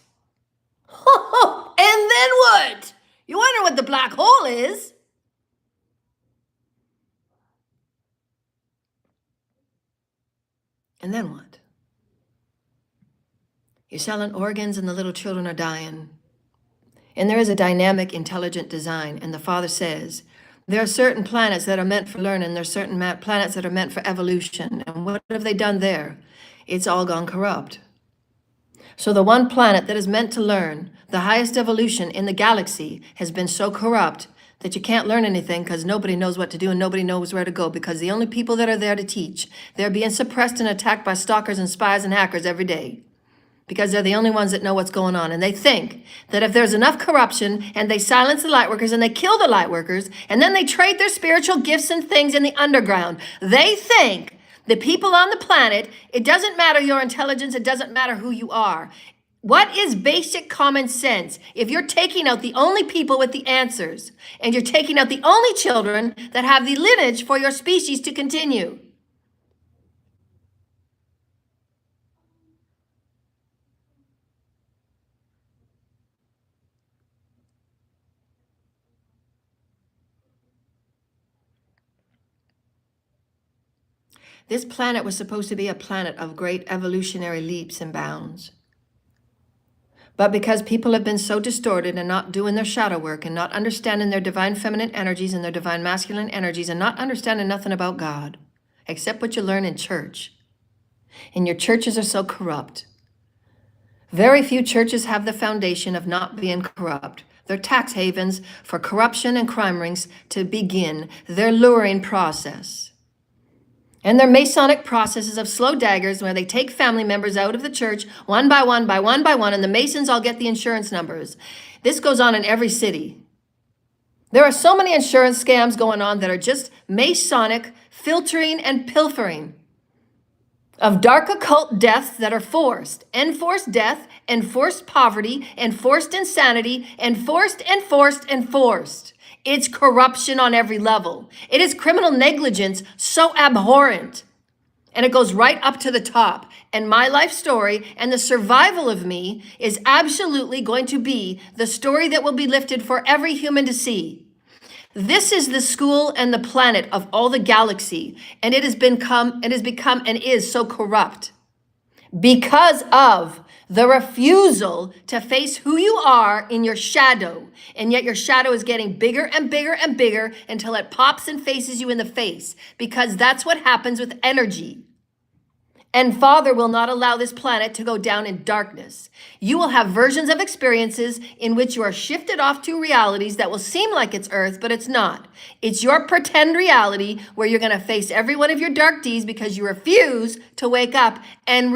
And then what? You wonder what the black hole is? And then what? You're selling organs and the little children are dying. And there is a dynamic, intelligent design. And the Father says, there are certain planets that are meant for learning. There's certain planets that are meant for evolution. And what have they done there? It's all gone corrupt. So the one planet that is meant to learn, the highest evolution in the galaxy, has been so corrupt that you can't learn anything because nobody knows what to do and nobody knows where to go, because the only people that are there to teach, they're being suppressed and attacked by stalkers and spies and hackers every day. Because they're the only ones that know what's going on. And they think that if there's enough corruption and they silence the light workers and they kill the light workers and then they trade their spiritual gifts and things in the underground, they think the people on the planet, it doesn't matter your intelligence, it doesn't matter who you are. What is basic common sense? If you're taking out the only people with the answers and you're taking out the only children that have the lineage for your species to continue. This planet was supposed to be a planet of great evolutionary leaps and bounds. But because people have been so distorted and not doing their shadow work and not understanding their divine feminine energies and their divine masculine energies and not understanding nothing about God, except what you learn in church. And your churches are so corrupt. Very few churches have the foundation of not being corrupt. They're tax havens for corruption and crime rings to begin their luring process. And their Masonic processes of slow daggers where they take family members out of the church one by one, and the Masons all get the insurance numbers. This goes on in every city. There are so many insurance scams going on that are just Masonic filtering and pilfering of dark occult deaths that are forced, enforced death, enforced poverty, enforced insanity, enforced. It's corruption on every level. It is criminal negligence so abhorrent. And it goes right up to the top. And my life story and the survival of me is absolutely going to be the story that will be lifted for every human to see. This is the school and the planet of all the galaxy. And it has become and is so corrupt because of the refusal to face who you are in your shadow. And yet your shadow is getting bigger and bigger and bigger until it pops and faces you in the face, because that's what happens with energy. And Father will not allow this planet to go down in darkness. You will have versions of experiences in which you are shifted off to realities that will seem like it's Earth, but it's not. It's your pretend reality where you're going to face every one of your dark deeds because you refuse to wake up and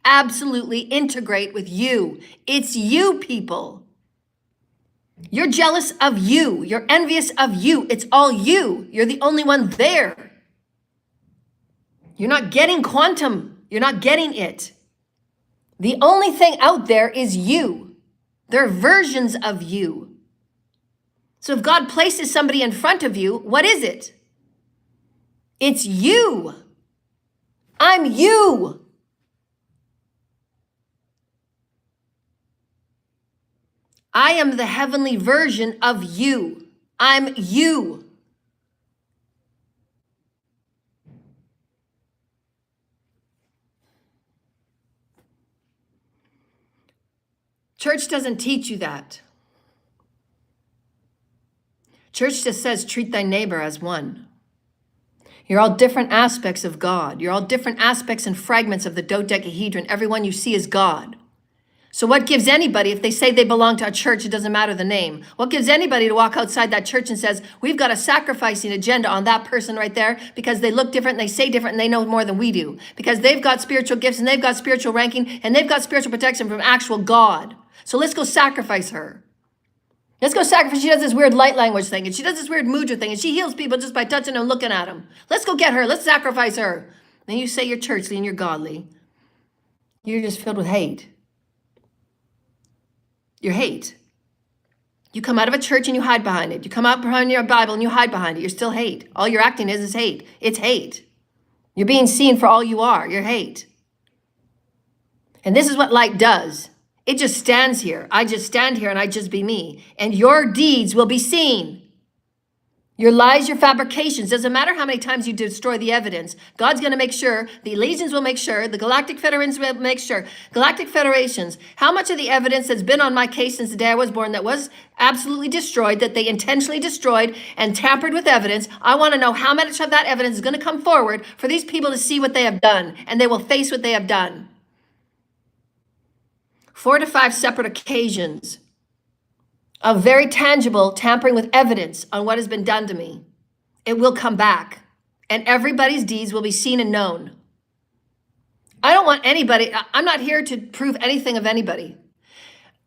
absolutely integrate with you. It's you, people. You're jealous of you. You're envious of you. It's all you. You're the only one there. You're not getting quantum. You're not getting it. The only thing out there is you. They're versions of you. So if God places somebody in front of you, what is it? It's you. I'm you. I am the heavenly version of you. I'm you. Church doesn't teach you that. Church just says, treat thy neighbor as one. You're all different aspects of God. You're all different aspects and fragments of the dodecahedron. Everyone you see is God. So what gives anybody, if they say they belong to a church, it doesn't matter the name. What gives anybody to walk outside that church and says, we've got a sacrificing agenda on that person right there because they look different, and they say different, and they know more than we do. Because they've got spiritual gifts, and they've got spiritual ranking, and they've got spiritual protection from actual God. So let's go sacrifice her. Let's go sacrifice. She does this weird light language thing, and she does this weird mudra thing, and she heals people just by touching them and looking at them. Let's go get her. Let's sacrifice her. Then you say you're churchly and you're godly. You're just filled with hate. Your hate. You come out of a church and you hide behind it. You come out behind your Bible and you hide behind it. You're still hate. All you're acting is hate. It's hate. You're being seen for all you are. You're hate. And this is what light does. It just stands here. I just stand here and I just be me. And your deeds will be seen. Your lies, your fabrications, doesn't matter how many times you destroy the evidence. God's going to make sure, the legions will make sure, the galactic federations will make sure, galactic federations, how much of the evidence that's been on my case since the day I was born that was absolutely destroyed, that they intentionally destroyed and tampered with evidence. I want to know how much of that evidence is going to come forward for these people to see what they have done, and they will face what they have done. 4 to 5 separate occasions of very tangible tampering with evidence on what has been done to me. It will come back, and everybody's deeds will be seen and known. I don't want anybody, I'm not here to prove anything of anybody.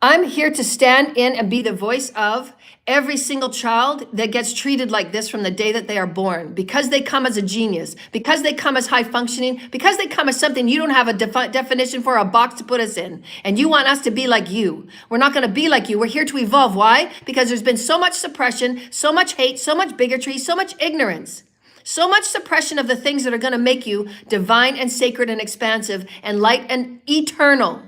I'm here to stand in and be the voice of every single child that gets treated like this from the day that they are born, because they come as a genius, because they come as high functioning, because they come as something you don't have a definition for, a box to put us in. And you want us to be like you. We're not going to be like you. We're here to evolve. Why? Because there's been so much suppression, so much hate, so much bigotry, so much ignorance, so much suppression of the things that are going to make you divine and sacred and expansive and light and eternal.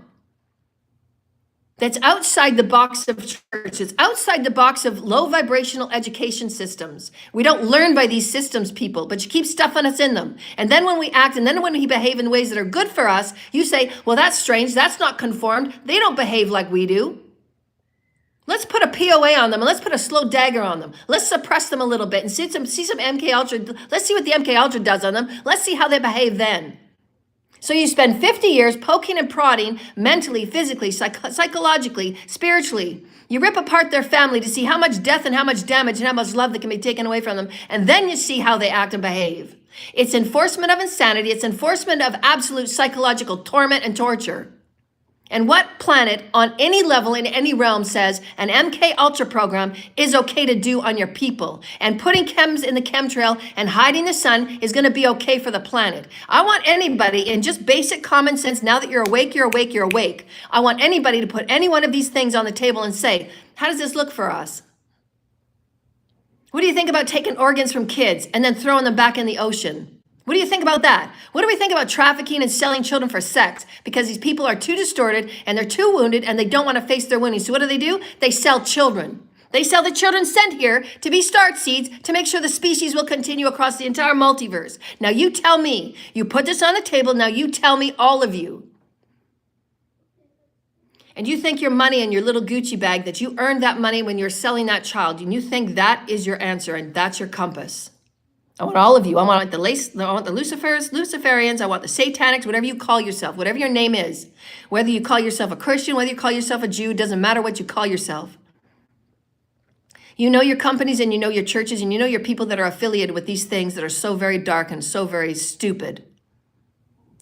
that's outside the box of church. It's outside the box of low vibrational education systems. We don't learn by these systems, people, but you keep stuffing us in them. And then when we act, and then when we behave in ways that are good for us, you say, well, that's strange. That's not conformed. They don't behave like we do. Let's put a POA on them, and let's put a slow dagger on them. Let's suppress them a little bit and see some MK Ultra. Let's see what the MK Ultra does on them. Let's see how they behave then. So you spend 50 years poking and prodding mentally, physically, psychologically, spiritually. You rip apart their family to see how much death and how much damage and how much love that can be taken away from them. And then you see how they act and behave. It's enforcement of insanity. It's enforcement of absolute psychological torment and torture. And what planet on any level in any realm says an MK Ultra program is okay to do on your people? And putting chems in the chemtrail and hiding the sun is going to be okay for the planet. I want anybody in just basic common sense, now that you're awake, you're awake, you're awake. I want anybody to put any one of these things on the table and say, how does this look for us? What do you think about taking organs from kids and then throwing them back in the ocean? What do you think about that? What do we think about trafficking and selling children for sex? Because these people are too distorted and they're too wounded and they don't want to face their wounding. So what do? They sell children. They sell the children sent here to be start seeds to make sure the species will continue across the entire multiverse. Now you tell me, you put this on the table, now you tell me, all of you. And you think your money in your little Gucci bag, that you earned that money when you're selling that child, and you think that is your answer and that's your compass. I want all of you. I want the Luciferians. I want the Satanics, whatever you call yourself, whatever your name is. Whether you call yourself a Christian, whether you call yourself a Jew, doesn't matter what you call yourself. You know your companies and you know your churches and you know your people that are affiliated with these things that are so very dark and so very stupid.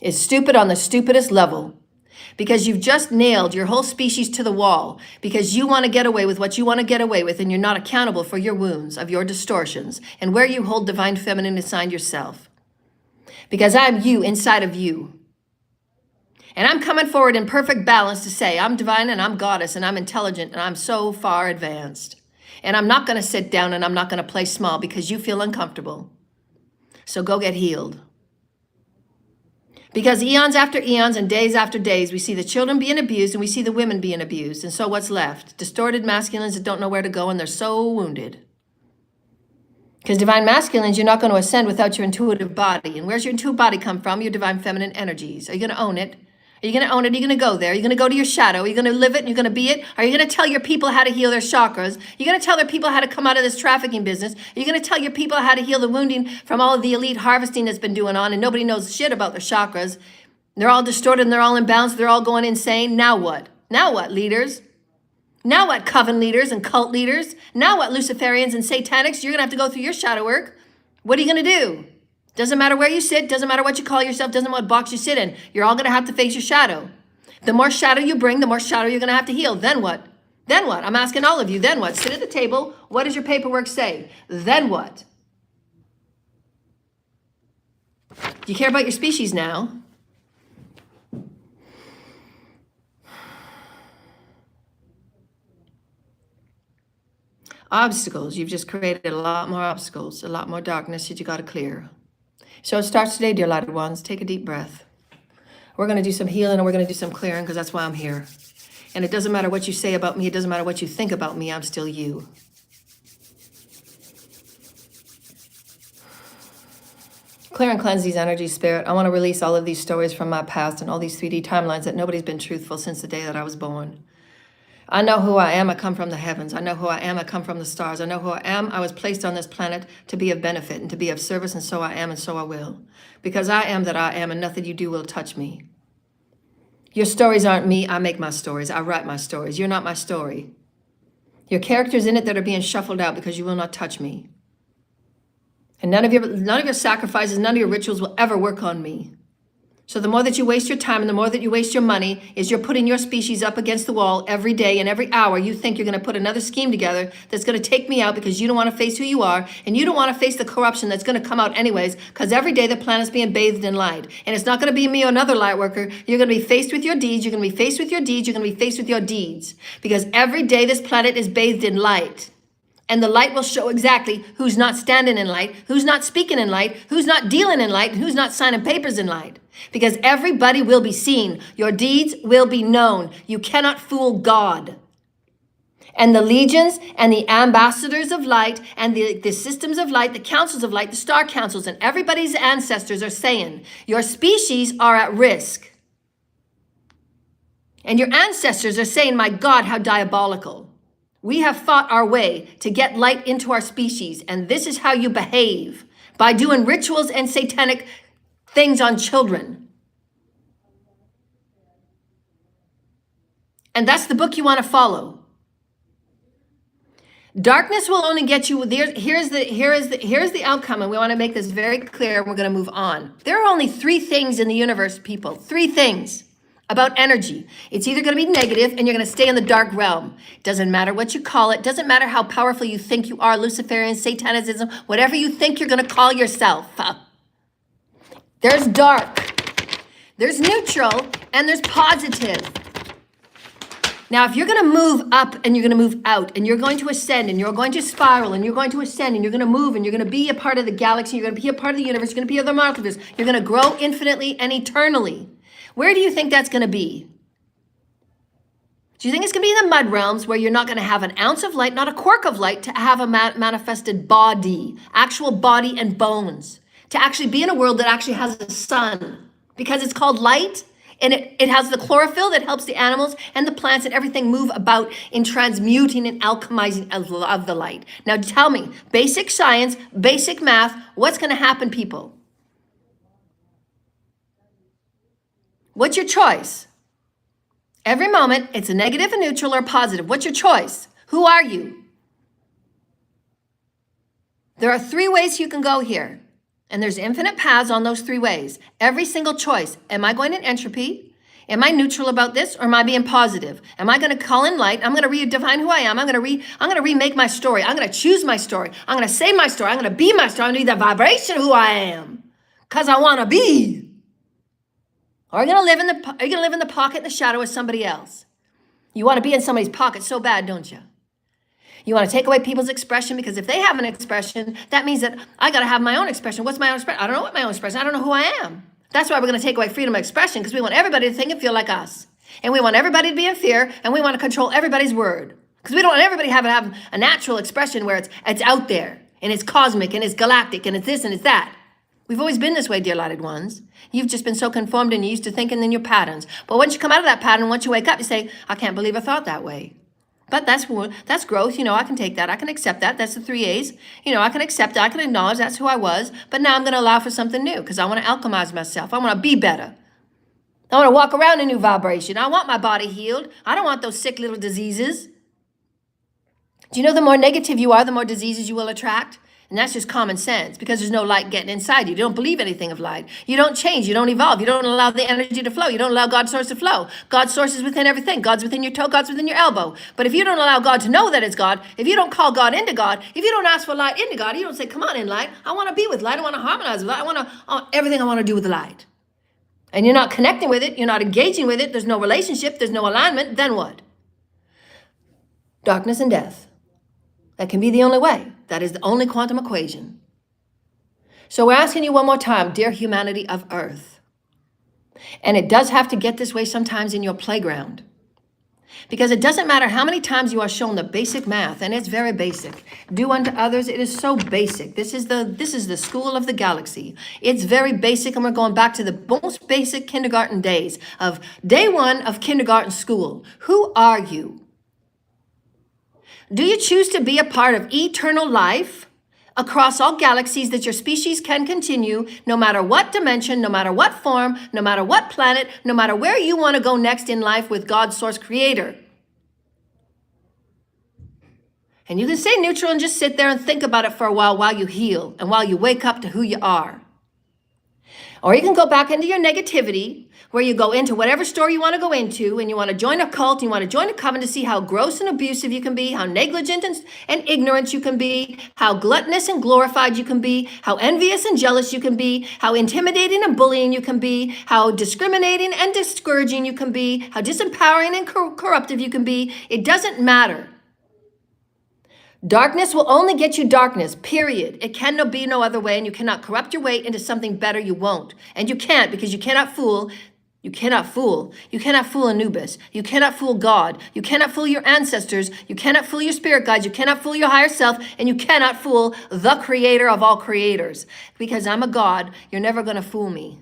It's stupid on the stupidest level. Because you've just nailed your whole species to the wall because you want to get away with what you want to get away with, and you're not accountable for your wounds, of your distortions, and where you hold divine feminine assigned yourself. Because I'm you inside of you. And I'm coming forward in perfect balance to say I'm divine and I'm goddess and I'm intelligent and I'm so far advanced. And I'm not going to sit down and I'm not going to play small because you feel uncomfortable. So go get healed. Because eons after eons and days after days, we see the children being abused and we see the women being abused. And so what's left? Distorted masculines that don't know where to go and they're so wounded. Because divine masculines, you're not going to ascend without your intuitive body. And where's your intuitive body come from? Your divine feminine energies. Are you going to own it? Are you going to own it? Are you going to go there? Are you going to go to your shadow? Are you going to live it and you're going to be it? Are you going to tell your people how to heal their chakras? Are you going to tell their people how to come out of this trafficking business? Are you going to tell your people how to heal the wounding from all of the elite harvesting that's been going on and nobody knows shit about their chakras? They're all distorted and they're all imbalanced. They're all going insane. Now what? Now what, leaders? Now what, coven leaders and cult leaders? Now what, Luciferians and Satanics? You're going to have to go through your shadow work. What are you going to do? Doesn't matter where you sit. Doesn't matter what you call yourself. Doesn't matter what box you sit in. You're all going to have to face your shadow. The more shadow you bring, the more shadow you're going to have to heal. Then what? Then what? I'm asking all of you. Then what? Sit at the table. What does your paperwork say? Then what? Do you care about your species now? Obstacles. You've just created a lot more obstacles, a lot more darkness that you got to clear. So it starts today, dear lighted ones. Take a deep breath. We're going to do some healing and we're going to do some clearing because that's why I'm here. And it doesn't matter what you say about me. It doesn't matter what you think about me. I'm still you. Clear and cleanse these energies, Spirit. I want to release all of these stories from my past and all these 3D timelines that nobody's been truthful since the day that I was born. I know who I am. I come from the heavens. I know who I am. I come from the stars. I know who I am. I was placed on this planet to be of benefit and to be of service, and so I am, and so I will. Because I am that I am, and nothing you do will touch me. Your stories aren't me. I make my stories. I write my stories. You're not my story. Your characters in it that are being shuffled out because you will not touch me. And none of your sacrifices, none of your rituals will ever work on me. So the more that you waste your time and the more that you waste your money is you're putting your species up against the wall every day and every hour. You think you're going to put another scheme together that's going to take me out because you don't want to face who you are and you don't want to face the corruption that's going to come out anyways, because every day the planet's being bathed in light. And it's not going to be me or another light worker. You're going to be faced with your deeds. You're going to be faced with your deeds. You're going to be faced with your deeds because every day this planet is bathed in light. And the light will show exactly who's not standing in light, who's not speaking in light, who's not dealing in light, and who's not signing papers in light. Because everybody will be seen. Your deeds will be known. You cannot fool God. And the legions and the ambassadors of light and the systems of light, the councils of light, the star councils, and everybody's ancestors are saying, your species are at risk. And your ancestors are saying, my God, how diabolical. We have fought our way to get light into our species, and this is how you behave, by doing rituals and satanic things on children. And that's the book you want to follow. Darkness will only get you there. Here's the outcome, and we want to make this very clear, and we're going to move on. There are only 3 things in the universe, people. 3 things about energy. It's either going to be negative and you're going to stay in the dark realm. Doesn't matter what you call it. Doesn't matter how powerful you think you are, Luciferian, Satanism, whatever you think you're going to call yourself. There's dark, there's neutral, and there's positive. Now, if you're going to move up and you're going to move out and you're going to ascend and you're going to spiral and you're going to ascend and you're going to move and you're going to be a part of the galaxy, you're going to be a part of the universe, you're going to be of the multiverse, you're going to grow infinitely and eternally. Where do you think that's going to be? Do you think it's going to be in the mud realms where you're not going to have an ounce of light, not a quirk of light, to have a manifested body, actual body and bones, to actually be in a world that actually has a sun, because it's called light, and it has the chlorophyll that helps the animals and the plants and everything move about in transmuting and alchemizing of the light. Now tell me, basic science, basic math, what's going to happen, people? What's your choice? Every moment, it's a negative, a neutral, or a positive. What's your choice? Who are you? There are 3 ways you can go here. And there's infinite paths on those 3 ways. Every single choice. Am I going in entropy? Am I neutral about this, or am I being positive? Am I going to call in light? I'm going to redefine who I am. I'm going to remake my story. I'm going to choose my story. I'm going to say my story. I'm going to be my story. I'm going to be the vibration of who I am, because I want to be. Or are you going to live in the pocket, in the shadow of somebody else? You want to be in somebody's pocket so bad, don't you? You want to take away people's expression, because if they have an expression, that means that I got to have my own expression. What's my own expression? I don't know what my own expression. I don't know who I am. That's why we're going to take away freedom of expression, because we want everybody to think and feel like us. And we want everybody to be in fear, and we want to control everybody's word. Because we don't want everybody to have a natural expression where it's out there, and it's cosmic, and it's galactic, and it's this, and it's that. We've always been this way, dear lighted ones. You've just been so conformed and used to thinking in your patterns. But once you come out of that pattern, once you wake up, you say, I can't believe I thought that way. But that's growth. I can take that. I can accept that. That's the 3 A's. I can accept it. I can acknowledge that's who I was. But now I'm going to allow for something new, because I want to alchemize myself. I want to be better. I want to walk around in new vibration. I want my body healed. I don't want those sick little diseases. Do you know the more negative you are, the more diseases you will attract? And that's just common sense, because there's no light getting inside you. You don't believe anything of light. You don't change. You don't evolve. You don't allow the energy to flow. You don't allow God's source to flow. God's source is within everything. God's within your toe. God's within your elbow. But if you don't allow God to know that it's God, if you don't call God into God, if you don't ask for light into God, you don't say, come on in, light. I want to be with light. I want to harmonize with light. I want everything I want to do with the light. And you're not connecting with it. You're not engaging with it. There's no relationship. There's no alignment. Then what? Darkness and death. That can be the only way. That is the only quantum equation. So we're asking you one more time, dear humanity of Earth. And it does have to get this way sometimes in your playground. Because it doesn't matter how many times you are shown the basic math, and it's very basic. Do unto others, it is so basic. This is the school of the galaxy. It's very basic, and we're going back to the most basic kindergarten days of day 1 of kindergarten school. Who are you? Do you choose to be a part of eternal life across all galaxies, that your species can continue no matter what dimension, no matter what form, no matter what planet, no matter where you want to go next in life with God's source creator? And you can stay neutral and just sit there and think about it for a while you heal and while you wake up to who you are. Or you can go back into your negativity, where you go into whatever story you want to go into, and you want to join a cult, you want to join a coven to see how gross and abusive you can be, how negligent and ignorant you can be, how gluttonous and glorified you can be, how envious and jealous you can be, how intimidating and bullying you can be, how discriminating and discouraging you can be, how disempowering and corruptive you can be. It doesn't matter. Darkness will only get you darkness, period. It can be no other way, and you cannot corrupt your way into something better. You won't. And you can't, because you cannot fool. You cannot fool. You cannot fool Anubis. You cannot fool God. You cannot fool your ancestors. You cannot fool your spirit guides. You cannot fool your higher self. And you cannot fool the creator of all creators. Because I'm a God, you're never going to fool me.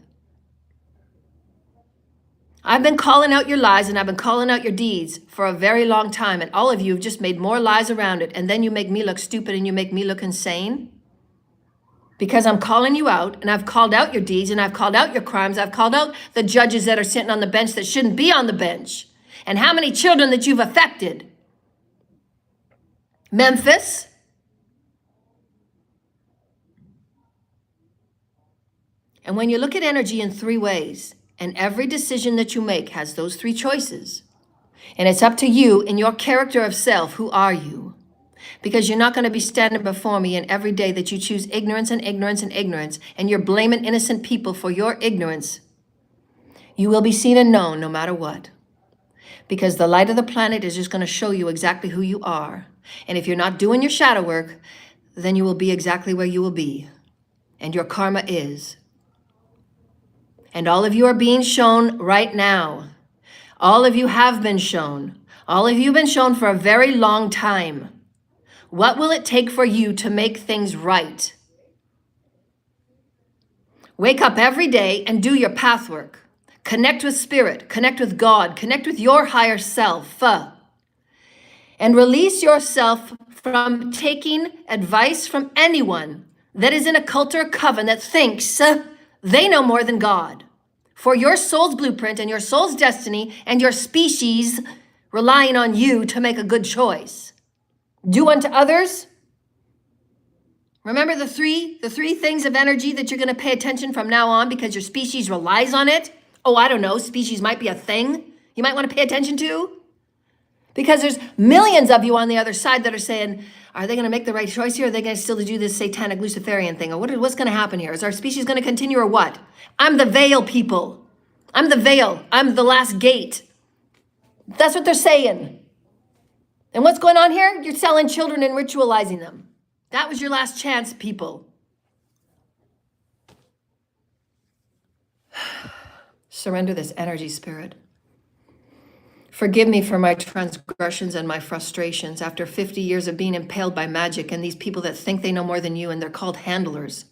I've been calling out your lies and I've been calling out your deeds for a very long time. And all of you have just made more lies around it. And then you make me look stupid and you make me look insane. Because I'm calling you out, and I've called out your deeds, and I've called out your crimes. I've called out the judges that are sitting on the bench that shouldn't be on the bench. And how many children that you've affected. Memphis. And when you look at energy in 3 ways, and every decision that you make has those 3 choices, and it's up to you in your character of self, who are you? Because you're not going to be standing before me and every day that you choose ignorance and ignorance and ignorance, and you're blaming innocent people for your ignorance. You will be seen and known no matter what. Because the light of the planet is just going to show you exactly who you are. And if you're not doing your shadow work, then you will be exactly where you will be. And your karma is. And all of you are being shown right now. All of you have been shown. All of you have been shown for a very long time. What will it take for you to make things right? Wake up every day and do your path work. Connect with spirit, connect with God, connect with your higher self. And release yourself from taking advice from anyone that is in a cult or a coven that thinks they know more than God. For your soul's blueprint and your soul's destiny and your species relying on you to make a good choice. Do unto others. Remember the three things of energy that you're going to pay attention from now on because your species relies on it. Oh, I don't know. Species might be a thing you might want to pay attention to. Because there's millions of you on the other side that are saying, are they going to make the right choice here? Or are they going to still do this satanic Luciferian thing? Or what's going to happen here? Is our species going to continue or what? I'm the veil, people. I'm the veil. I'm the last gate. That's what they're saying. And what's going on here? You're selling children and ritualizing them. That was your last chance, people. Surrender this energy, spirit. Forgive me for my transgressions and my frustrations after 50 years of being impaled by magic and these people that think they know more than you, and they're called handlers.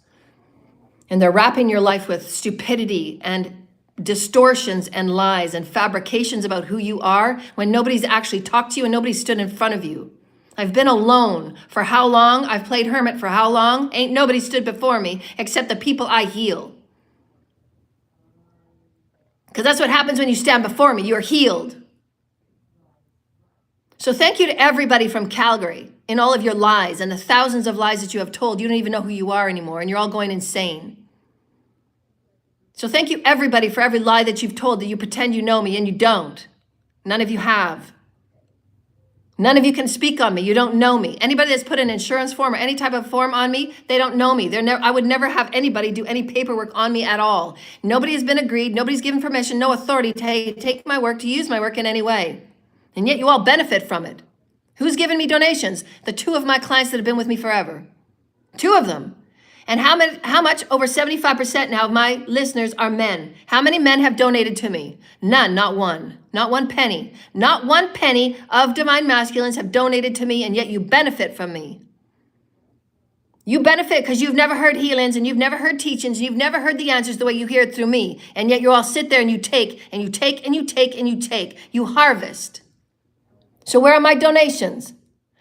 And they're wrapping your life with stupidity and distortions and lies and fabrications about who you are when nobody's actually talked to you and nobody stood in front of you. I've been alone for how long? I've played hermit for how long? Ain't nobody stood before me except the people I heal. Because that's what happens when you stand before me. You're healed. So thank you to everybody from Calgary in all of your lies and the thousands of lies that you have told. You don't even know who you are anymore and you're all going insane. So thank you everybody for every lie that you've told that you pretend you know me and you don't. None of you have. None of you can speak on me. You don't know me. Anybody that's put an insurance form or any type of form on me, they don't know me. I would never have anybody do any paperwork on me at all. Nobody has been agreed. Nobody's given permission, no authority to take my work, to use my work in any way. And yet you all benefit from it. Who's given me donations? The 2 of my clients that have been with me forever. 2 of them. And how much? Over 75% now of my listeners are men. How many men have donated to me? None, not one. Not 1 penny. Not 1 penny of divine masculines have donated to me, and yet you benefit from me. You benefit because you've never heard healings and you've never heard teachings and you've never heard the answers the way you hear it through me. And yet you all sit there and you take and you take and you take and you take. You harvest. So where are my donations?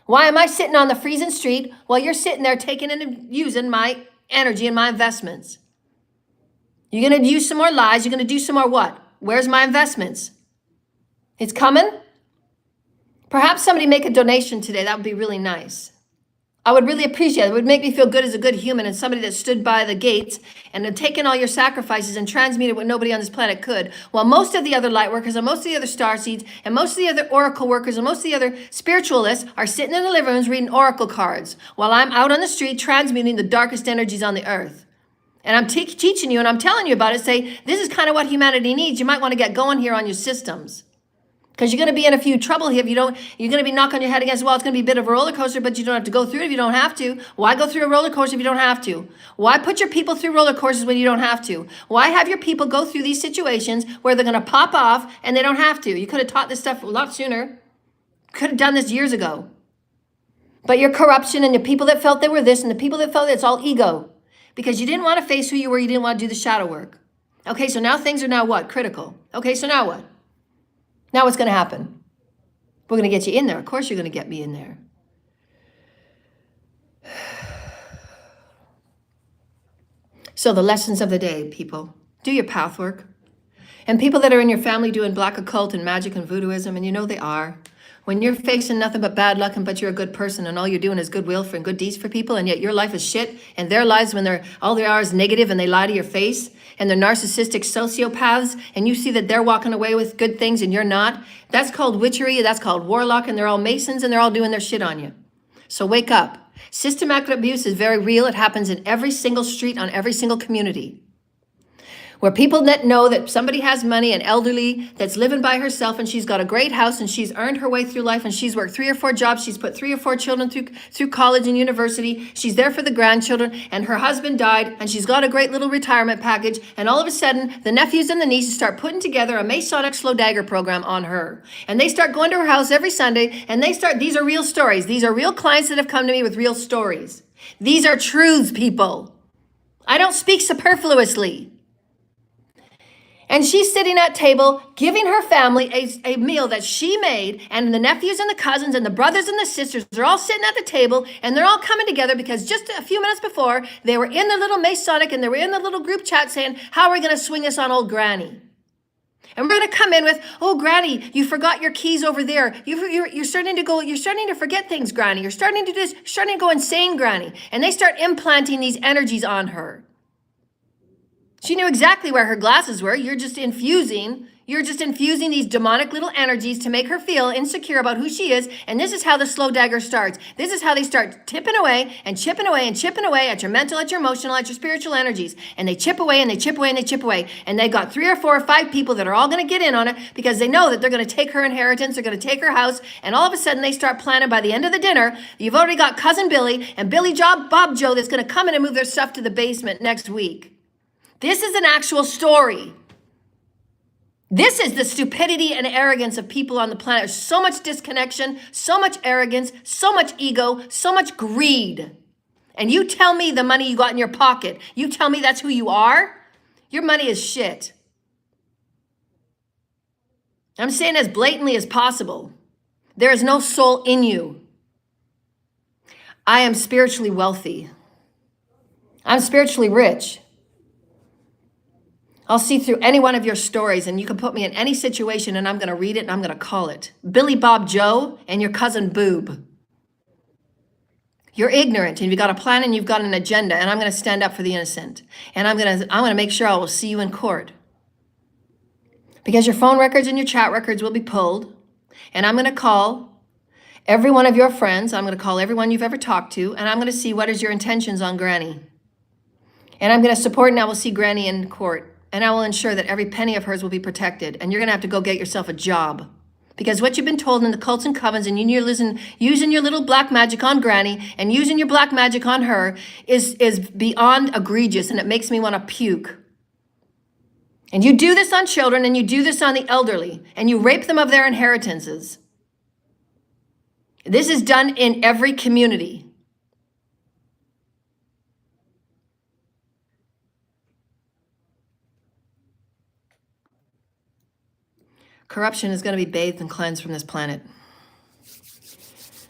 Why am I sitting on the freezing street while you're sitting there taking and using my energy and my investments? You're going to use some more lies. You're going to do some more what? Where's my investments? It's coming. Perhaps somebody make a donation today. That would be really nice. I would really appreciate it. It would make me feel good as a good human and somebody that stood by the gates and had taken all your sacrifices and transmuted what nobody on this planet could. While most of the other light workers and most of the other star seeds and most of the other oracle workers and most of the other spiritualists are sitting in the living rooms reading oracle cards while I'm out on the street transmuting the darkest energies on the earth. And I'm teaching you and I'm telling you about it. Say, this is kind of what humanity needs. You might want to get going here on your systems. Because you're going to be in a few trouble here if you don't. You're going to be knocking your head against the wall. It's going to be a bit of a roller coaster, but you don't have to go through it if you don't have to. Why go through a roller coaster if you don't have to? Why put your people through roller coasters when you don't have to? Why have your people go through these situations where they're going to pop off and they don't have to? You could have taught this stuff a lot sooner. Could have done this years ago. But your corruption and the people that felt they were this and the people that felt it's all ego. Because you didn't want to face who you were. You didn't want to do the shadow work. Okay, so now things are now what? Critical. Okay, so now what? Now what's going to happen? We're going to get you in there. Of course you're going to get me in there. So the lessons of the day, people. Do your path work. And people that are in your family doing black occult and magic and voodooism, and you know they are. When you're facing nothing but bad luck and but you're a good person and all you're doing is goodwill for and good deeds for people, and yet your life is shit, and their lives when they're all they are is negative and they lie to your face, and they're narcissistic sociopaths, and you see that they're walking away with good things and you're not, that's called witchery, that's called warlock, and they're all masons and they're all doing their shit on you. So wake up. Systematic abuse is very real. It happens in every single street on every single community. Where people that know that somebody has money, an elderly that's living by herself and she's got a great house and she's earned her way through life and she's worked 3 or 4 jobs. She's put 3 or 4 children through college and university. She's there for the grandchildren and her husband died and she's got a great little retirement package. And all of a sudden, the nephews and the nieces start putting together a Masonic slow dagger program on her. And they start going to her house every Sunday and these are real stories. These are real clients that have come to me with real stories. These are truths, people. I don't speak superfluously. And she's sitting at table, giving her family a meal that she made, and the nephews and the cousins and the brothers and the sisters are all sitting at the table, and they're all coming together because just a few minutes before, they were in the little Masonic, and they were in the little group chat saying, how are we going to swing this on old Granny? And we're going to come in with, oh, Granny, you forgot your keys over there. You're starting to forget things, Granny. You're starting to go insane, Granny. And they start implanting these energies on her. She knew exactly where her glasses were. You're just infusing these demonic little energies to make her feel insecure about who she is. And this is how the slow dagger starts. This is how they start tipping away and chipping away and chipping away at your mental, at your emotional, at your spiritual energies. And they chip away and they chip away and they chip away. And they've got 3 or 4 or 5 people that are all going to get in on it because they know that they're going to take her inheritance. They're going to take her house. And all of a sudden they start planning by the end of the dinner. You've already got Cousin Billy and Billy Bob Joe that's going to come in and move their stuff to the basement next week. This is an actual story. This is the stupidity and arrogance of people on the planet. There's so much disconnection, so much arrogance, so much ego, so much greed. And you tell me the money you got in your pocket, you tell me that's who you are? Your money is shit. I'm saying as blatantly as possible. There is no soul in you. I am spiritually wealthy. I'm spiritually rich. I'll see through any one of your stories and you can put me in any situation and I'm going to read it and I'm going to call it. Billy Bob Joe and your cousin Boob. You're ignorant and you've got a plan and you've got an agenda and I'm going to stand up for the innocent. And I'm going to make sure I will see you in court. Because your phone records and your chat records will be pulled. And I'm going to call every one of your friends. I'm going to call everyone you've ever talked to. And I'm going to see what is your intentions on Granny. And I'm going to support and I will see Granny in court. And I will ensure that every penny of hers will be protected. And you're going to have to go get yourself a job. Because what you've been told in the cults and covens and using your little black magic on Granny and using your black magic on her is beyond egregious. And it makes me want to puke. And you do this on children and you do this on the elderly. And you rape them of their inheritances. This is done in every community. Corruption is going to be bathed and cleansed from this planet.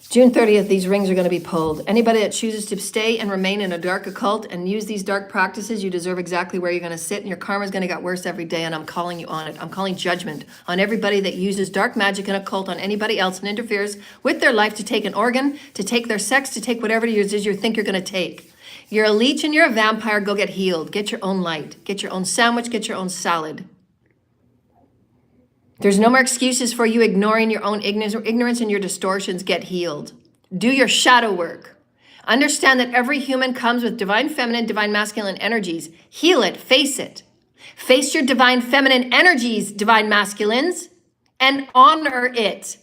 June 30th, these rings are going to be pulled. Anybody that chooses to stay and remain in a dark occult and use these dark practices, you deserve exactly where you're going to sit, and your karma is going to get worse every day, and I'm calling you on it. I'm calling judgment on everybody that uses dark magic and occult on anybody else and interferes with their life to take an organ, to take their sex, to take whatever it is you think you're going to take. You're a leech and you're a vampire. Go get healed. Get your own light. Get your own sandwich. Get your own salad. There's no more excuses for you ignoring your own ignorance and your distortions. Get healed. Do your shadow work. Understand that every human comes with divine feminine, divine masculine energies. Heal it. Face it. Face your divine feminine energies, divine masculines, and honor it.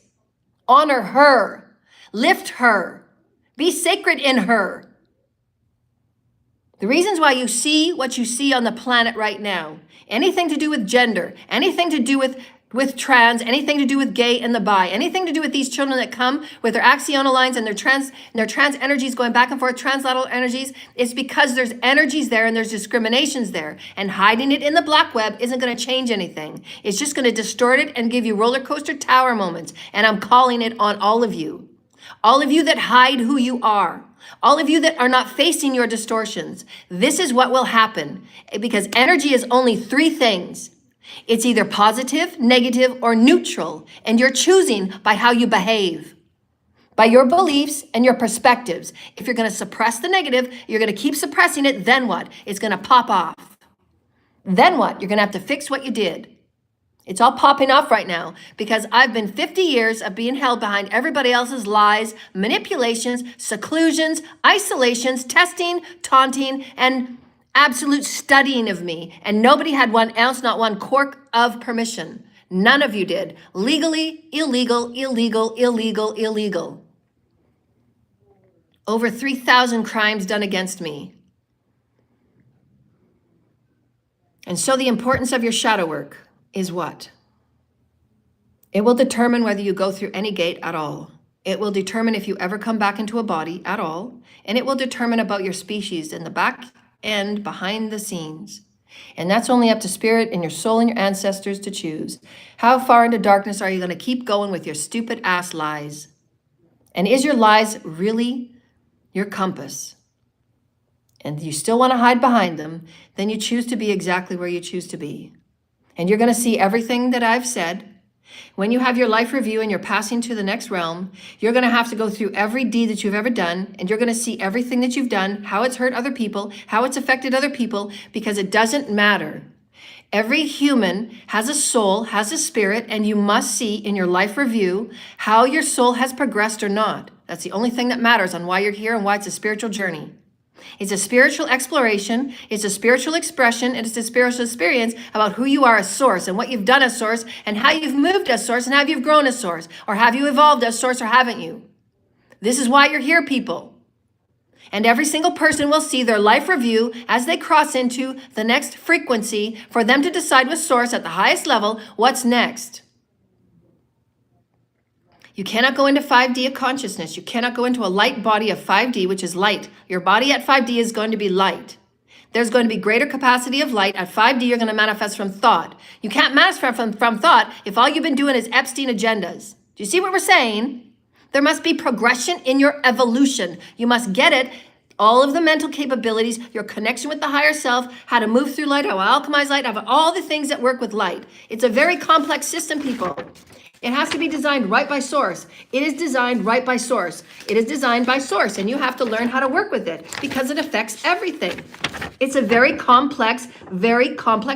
Honor her. Lift her. Be sacred in her. The reasons why you see what you see on the planet right now, anything to do with gender, anything to do with trans, anything to do with gay and the bi, anything to do with these children that come with their axional lines and their trans energies going back and forth, translateral energies, is because there's energies there and there's discriminations there. And hiding it in the black web isn't going to change anything. It's just going to distort it and give you roller coaster tower moments. And I'm calling it on all of you. All of you that hide who you are. All of you that are not facing your distortions. This is what will happen, because energy is only three things. It's either positive, negative, or neutral, and you're choosing by how you behave, by your beliefs and your perspectives. If you're going to suppress the negative, you're going to keep suppressing it, then what? It's going to pop off. Then what? You're going to have to fix what you did. It's all popping off right now because I've been 50 years of being held behind everybody else's lies, manipulations, seclusions, isolations, testing, taunting, and absolute studying of me. And nobody had 1 ounce, not 1 cork of permission. None of you did. Legally, illegal, illegal, illegal, illegal. Over 3,000 crimes done against me. And so the importance of your shadow work is what? It will determine whether you go through any gate at all. It will determine if you ever come back into a body at all. And it will determine about your species in the back end, behind the scenes. And that's only up to spirit and your soul and your ancestors to choose. How far into darkness are you going to keep going with your stupid ass lies? And is your lies really your compass? And you still want to hide behind them, then you choose to be exactly where you choose to be. And you're going to see everything that I've said. When you have your life review and you're passing to the next realm, you're going to have to go through every deed that you've ever done, and you're going to see everything that you've done, how it's hurt other people, how it's affected other people, because it doesn't matter. Every human has a soul, has a spirit, and you must see in your life review how your soul has progressed or not. That's the only thing that matters on why you're here and why it's a spiritual journey. It's a spiritual exploration, it's a spiritual expression, and it's a spiritual experience about who you are as source and what you've done as source and how you've moved as source and how you've grown as source, or have you evolved as source or haven't you? This is why you're here, people. And every single person will see their life review as they cross into the next frequency for them to decide with source at the highest level what's next. You cannot go into 5D of consciousness. You cannot go into a light body of 5D, which is light. Your body at 5D is going to be light. There's going to be greater capacity of light. At 5D, you're going to manifest from thought. You can't manifest from thought if all you've been doing is Epstein agendas. Do you see what we're saying? There must be progression in your evolution. You must get it. All of the mental capabilities, your connection with the higher self, how to move through light, how to alchemize light, all the things that work with light. It's a very complex system, people. It has to be designed right by source. It is designed right by source. It is designed by source, and you have to learn how to work with it because it affects everything. It's a very complex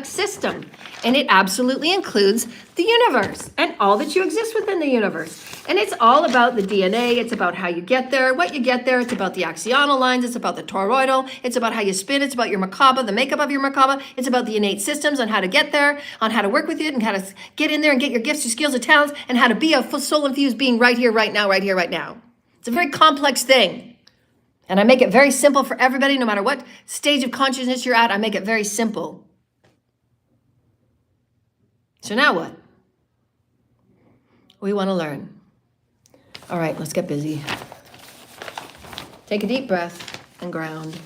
system, and it absolutely includes the universe and all that you exist within the universe. And it's all about the DNA. It's about how you get there, what you get there. It's about the axional lines. It's about the toroidal. It's about how you spin. It's about your Merkaba, the makeup of your Merkaba. It's about the innate systems on how to get there, on how to work with it, and how to get in there and get your gifts, your skills, your talents, and how to be a full soul-infused being right here, right now, right here, right now. It's a very complex thing. And I make it very simple for everybody, no matter what stage of consciousness you're at. I make it very simple. So now what? We want to learn. All right, let's get busy. Take a deep breath and ground.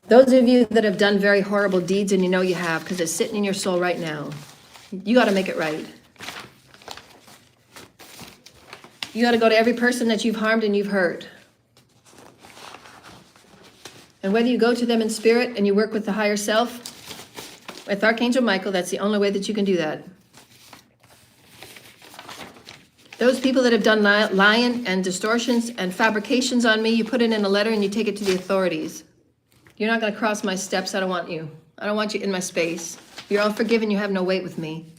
Those of you that have done very horrible deeds, and you know you have, because it's sitting in your soul right now, you got to make it right. You got to go to every person that you've harmed and you've hurt. And whether you go to them in spirit and you work with the higher self, with Archangel Michael, that's the only way that you can do that. Those people that have done lying and distortions and fabrications on me, you put it in a letter and you take it to the authorities. You're not going to cross my steps. I don't want you. I don't want you in my space. You're all forgiven. You have no weight with me.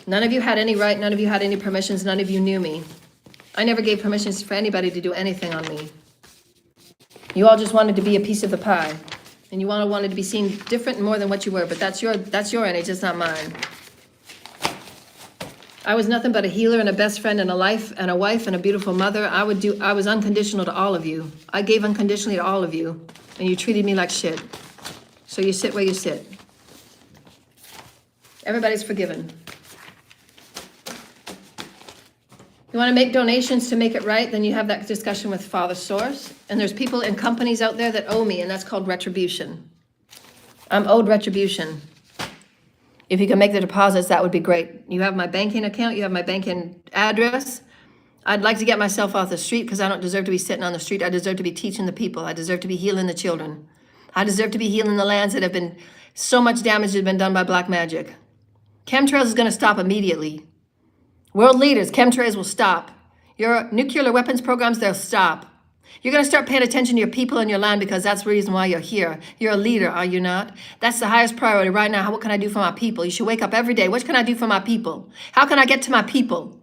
None of you had any right. None of you had any permissions. None of you knew me. I never gave permissions for anybody to do anything on me. You all just wanted to be a piece of the pie. And you wanted to be seen different and more than what you were, but that's your energy, it's not mine. I was nothing but a healer and a best friend and a life and a wife and a beautiful mother. I was unconditional to all of you. I gave unconditionally to all of you, and you treated me like shit. So you sit where you sit. Everybody's forgiven. You want to make donations to make it right, then you have that discussion with Father Source. And there's people and companies out there that owe me, and that's called retribution. I'm owed retribution. If you can make the deposits, that would be great. You have my banking account, you have my banking address. I'd like to get myself off the street because I don't deserve to be sitting on the street. I deserve to be teaching the people. I deserve to be healing the children. I deserve to be healing the lands that have been, so much damage has been done by black magic. Chemtrails is going to stop immediately. World leaders, chemtrails will stop. Your nuclear weapons programs, they'll stop. You're going to start paying attention to your people and your land because that's the reason why you're here. You're a leader, are you not? That's the highest priority right now. What can I do for my people? You should wake up every day. What can I do for my people? How can I get to my people?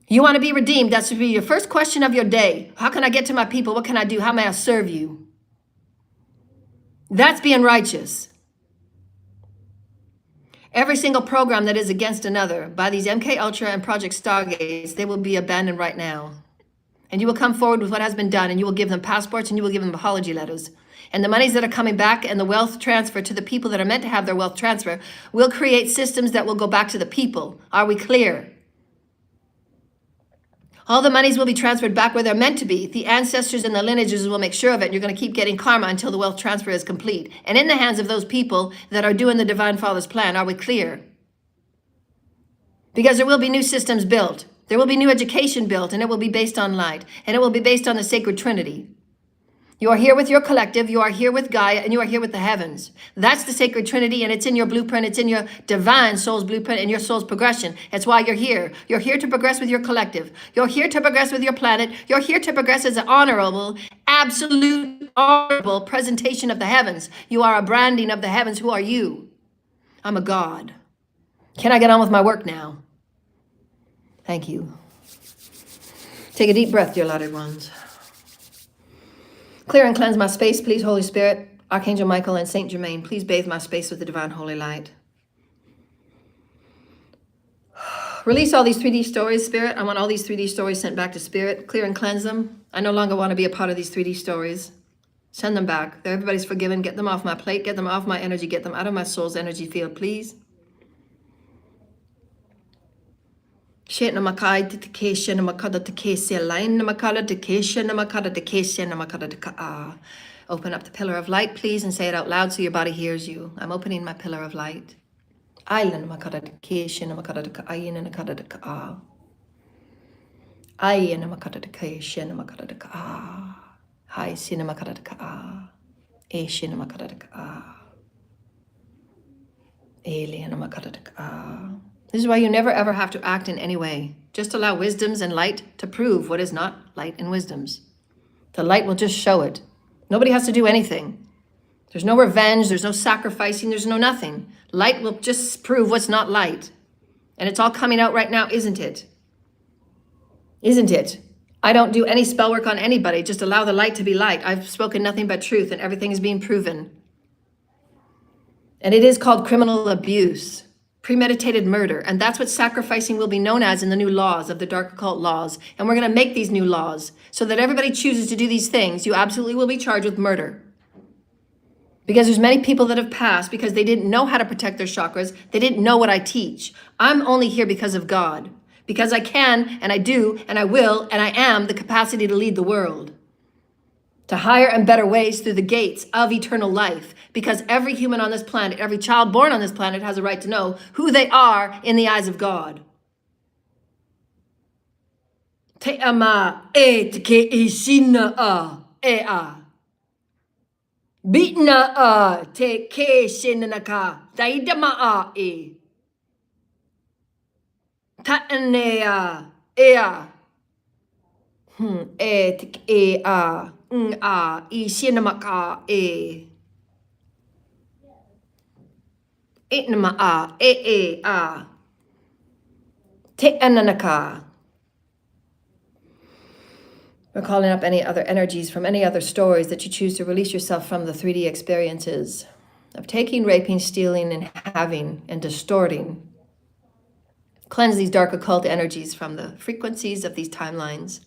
You want to be redeemed. That should be your first question of your day. How can I get to my people? What can I do? How may I serve you? That's being righteous. Every single program that is against another by these MK Ultra and Project Stargates, they will be abandoned right now. And you will come forward with what has been done, and you will give them passports, and you will give them apology letters. And the monies that are coming back and the wealth transfer to the people that are meant to have their wealth transfer will create systems that will go back to the people. Are we clear? All the monies will be transferred back where they're meant to be. The ancestors and the lineages will make sure of it. And you're going to keep getting karma until the wealth transfer is complete. And in the hands of those people that are doing the Divine Father's plan. Are we clear? Because there will be new systems built. There will be new education built, and it will be based on light. And it will be based on the sacred Trinity. You are here with your collective, you are here with Gaia, and you are here with the heavens. That's the sacred Trinity, and it's in your blueprint, it's in your divine soul's blueprint and your soul's progression. That's why you're here. You're here to progress with your collective. You're here to progress with your planet. You're here to progress as an honorable, absolute, honorable presentation of the heavens. You are a branding of the heavens. Who are you? I'm a God. Can I get on with my work now? Thank you. Take a deep breath, dear lighted ones. Clear and cleanse my space, please, Holy Spirit. Archangel Michael and Saint Germain, please bathe my space with the divine holy light. Release all these 3D stories, Spirit. I want all these 3D stories sent back to Spirit. Clear and cleanse them. I no longer want to be a part of these 3D stories. Send them back. Everybody's forgiven. Get them off my plate. Get them off my energy. Get them out of my soul's energy field, please. Open up the pillar of light, please, and say it out loud so your body hears you. I'm opening my pillar of light. This is why you never ever have to act in any way. Just allow wisdoms and light to prove what is not light and wisdoms. The light will just show it. Nobody has to do anything. There's no revenge, there's no sacrificing, there's no nothing. Light will just prove what's not light. And it's all coming out right now, isn't it? Isn't it? I don't do any spell work on anybody. Just allow the light to be light. I've spoken nothing but truth, and everything is being proven. And it is called criminal abuse. Premeditated murder, and that's what sacrificing will be known as in the new laws of the dark occult laws. And we're going to make these new laws so that everybody chooses to do these things. You absolutely will be charged with murder. Because there's many people that have passed because they didn't know how to protect their chakras. They didn't know what I teach. I'm only here because of God. Because I can, and I do, and I will, and I am the capacity to lead the world to higher and better ways through the gates of eternal life. Because every human on this planet, every child born on this planet has a right to know who they are in the eyes of God. Te ama e te ke isina a e a. Bitna a te ke sinanaka daidama a e. Ta'ane a e a. E te e a. A I sinamaka e. Itnama a e a. Te ananaka. We're calling up any other energies from any other stories that you choose to release yourself from the 3D experiences of taking, raping, stealing, and having, and distorting. Cleanse these dark occult energies from the frequencies of these timelines.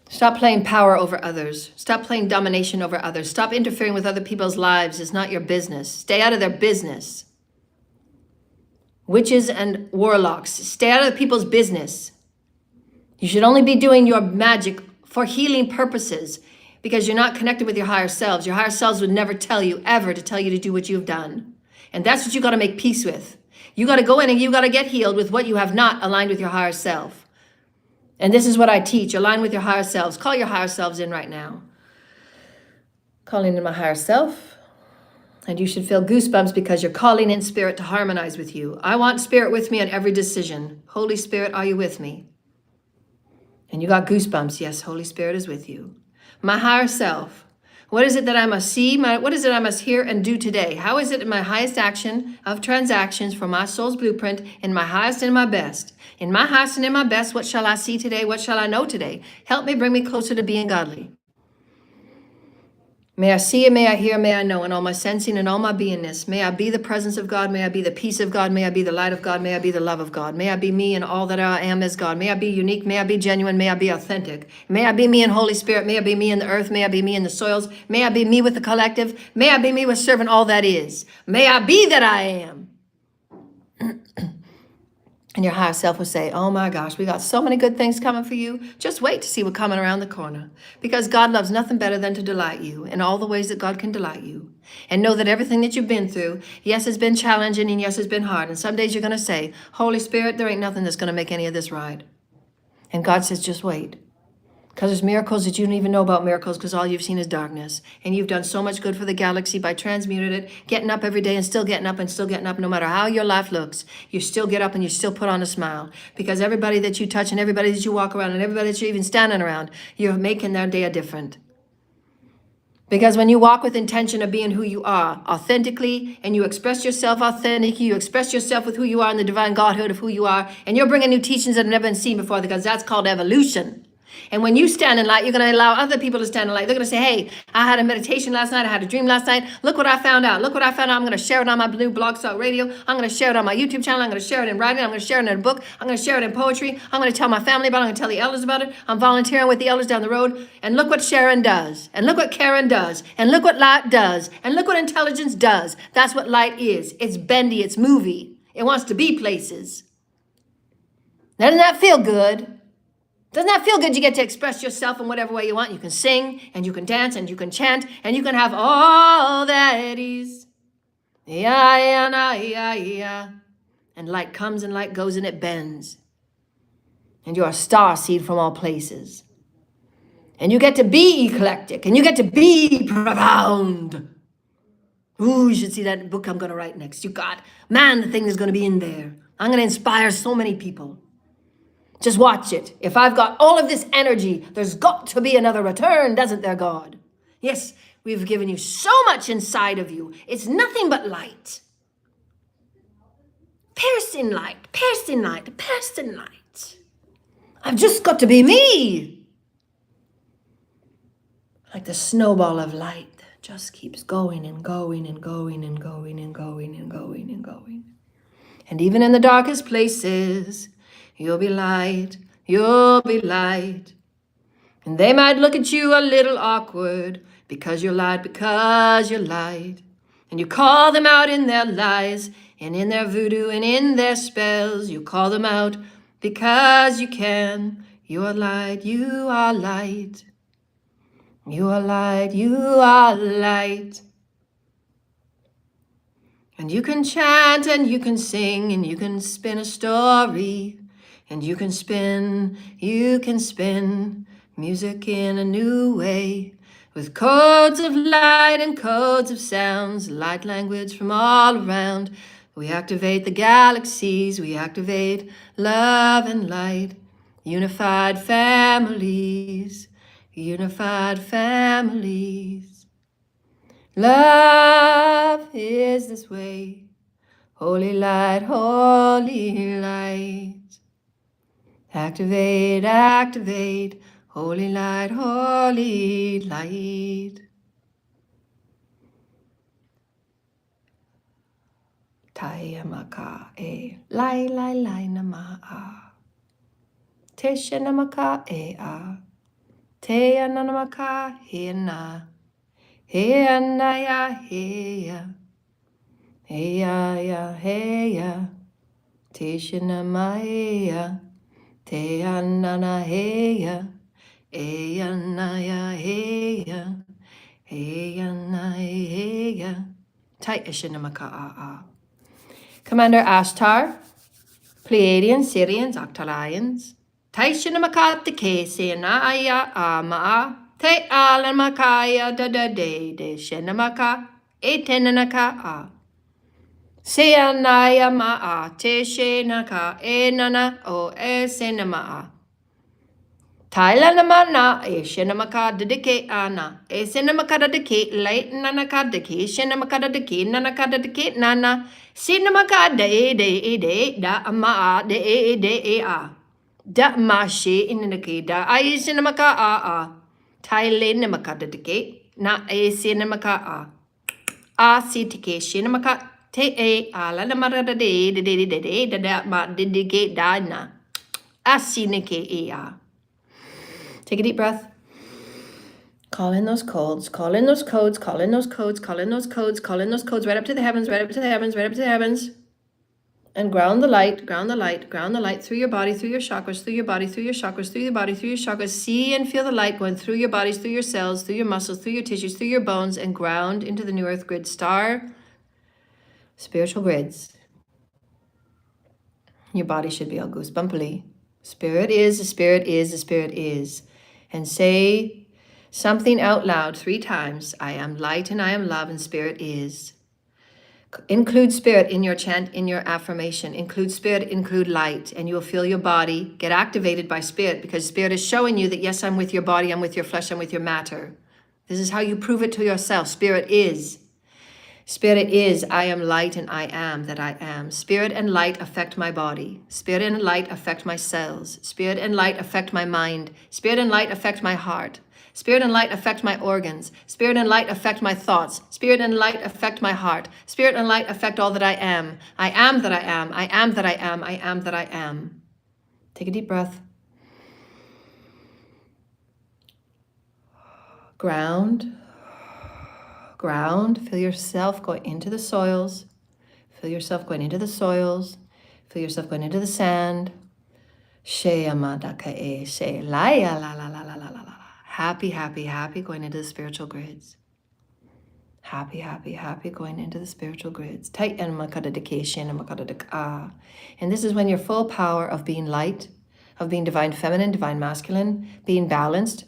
Stop playing power over others. Stop playing domination over others. Stop interfering with other people's lives. It's not your business. Stay out of their business. Witches and warlocks, stay out of people's business. You should only be doing your magic for healing purposes because you're not connected with your higher selves. Your higher selves would never tell you, ever, to tell you to do what you've done. And that's what you got to make peace with. You got to go in and you got to get healed with what you have not aligned with your higher self. And this is what I teach. Align with your higher selves. Call your higher selves in right now. Calling in my higher self. And you should feel goosebumps because you're calling in spirit to harmonize with you. I want spirit with me on every decision. Holy Spirit, are you with me? And you got goosebumps. Yes, Holy Spirit is with you. My higher self. What is it that I must see? What is it I must hear and do today? How is it in my highest action of transactions for my soul's blueprint in my highest and my best? In my highest and in my best, what shall I see today? What shall I know today? Help me, bring me closer to being godly. May I see and may I hear, may I know in all my sensing and all my beingness. May I be the presence of God. May I be the peace of God. May I be the light of God. May I be the love of God. May I be me and all that I am as God. May I be unique. May I be genuine. May I be authentic. May I be me in Holy Spirit. May I be me in the earth. May I be me in the soils. May I be me with the collective. May I be me with serving all that is. May I be that I am. And your higher self will say, oh my gosh, we got so many good things coming for you. Just wait to see what's coming around the corner. Because God loves nothing better than to delight you in all the ways that God can delight you. And know that everything that you've been through, yes, it's been challenging and yes, it's been hard. And some days you're going to say, Holy Spirit, there ain't nothing that's going to make any of this right. And God says, just wait. Because there's miracles that you don't even know about miracles because all you've seen is darkness. And you've done so much good for the galaxy by transmuting it, getting up every day and still getting up and still getting up. No matter how your life looks, you still get up and you still put on a smile. Because everybody that you touch and everybody that you walk around and everybody that you're even standing around, you're making their day different. Because when you walk with intention of being who you are authentically and you express yourself authentically, you express yourself with who you are in the divine Godhood of who you are, and you're bringing new teachings that have never been seen before because that's called evolution. And when you stand in light, you're going to allow other people to stand in light. They're going to say, hey, I had a meditation last night. I had a dream last night. Look what I found out. Look what I found out. I'm going to share it on my Blue Blog Talk Radio. I'm going to share it on my YouTube channel. I'm going to share it in writing. I'm going to share it in a book. I'm going to share it in poetry. I'm going to tell my family about it. I'm going to tell the elders about it. I'm volunteering with the elders down the road. And look what Sharon does. And look what Karen does. And look what light does. And look what intelligence does. That's what light is. It's bendy. It's movie. It wants to be places. Doesn't that feel good? Doesn't that feel good? You get to express yourself in whatever way you want. You can sing, and you can dance, and you can chant, and you can have all that is. Yeah, yeah, nah, yeah, yeah. And light comes and light goes, and it bends. And you're a star seed from all places. And you get to be eclectic, and you get to be profound. Ooh, you should see that book I'm going to write next. You got, man, the thing is going to be in there. I'm going to inspire so many people. Just watch it. If I've got all of this energy, there's got to be another return, doesn't there, God? Yes, we've given you so much inside of you. It's nothing but light. Piercing light, piercing light, piercing light. I've just got to be me. Like the snowball of light that just keeps going and going and going and going and going and going and going. And even in the darkest places, you'll be light, you'll be light. And they might look at you a little awkward because you're light, because you're light. And you call them out in their lies and in their voodoo and in their spells. You call them out because you can. You are light, you are light. You are light, you are light. And you can chant and you can sing and you can spin a story. And you can spin music in a new way with codes of light and codes of sounds, light language from all around. We activate the galaxies, we activate love and light, unified families, unified families. Love is this way, holy light, holy light. Activate, activate, holy light, holy light. Tayamaka e, lai lai lai nama a. Tesha namaka e a. Te ananamaka he na. He anaya he ya. He ya ya he ya. Tesha namaya. Te anana he ya. E anaya he ya. He anaya he ya. Tai eshinamaka a. Commander Ashtar, Pleiadians, Syrians, Octalions, Taishinamakatike, Senaya, Ama, Te Alamakaya, da de Shinamaka, Etenanaka, A. Seanaya Maa, Te Shenaka, Enana, O Esenama. Thailandamana, Shinamaka, Dedike, Ana, Esenamaka, Dedike, Light Nanaka, Deke, Shinamaka, Deke, Nanaka, Deke, Nana, Sinamaka, de, da, ama, de, a. Da, ma, she, in the key, da, I, Sinamaka, a. Thailandamaka, Deke, na, Sinamaka, a. Sitike, Shinamaka, te, a, la, mara, de, da, ma, Dedike, da, na. Asinike, a. Take a deep breath. Call in those codes, call in those codes, call in those codes, call in those codes, call in those codes, right up to the heavens, right up to the heavens, right up to the heavens. And ground the light, ground the light, ground the light through your body, through your chakras, through your body, through your chakras, through your body, through your chakras. See and feel the light going through your bodies, through your cells, through your muscles, through your tissues, through your bones, and ground into the new earth grid star, spiritual grids. Your body should be all goosebumpily. Spirit is, the spirit is, the spirit is. And say something out loud 3 times. I am light and I am love and spirit is. Include spirit in your chant, in your affirmation. Include spirit, include light, and you'll feel your body get activated by spirit, because spirit is showing you that, yes, I'm with your body, I'm with your flesh, I'm with your matter. This is how you prove it to yourself. Spirit is. Spirit is, I am light and I am that I am. Spirit and light affect my body. Spirit and light affect my cells. Spirit and light affect my mind. Spirit and light affect my heart. Spirit and light affect my organs. Spirit and light affect my thoughts. Spirit and light affect my heart. Spirit and light affect all that I am. I am that I am. I am that I am. I am that I am. Take a deep breath. Ground. Ground, feel yourself going into the soils, feel yourself going into the soils, feel yourself going into the sand. Happy, happy, happy going into the spiritual grids. Happy, happy, happy going into the spiritual grids. And this is when your full power of being light, of being divine feminine, divine masculine, being balanced,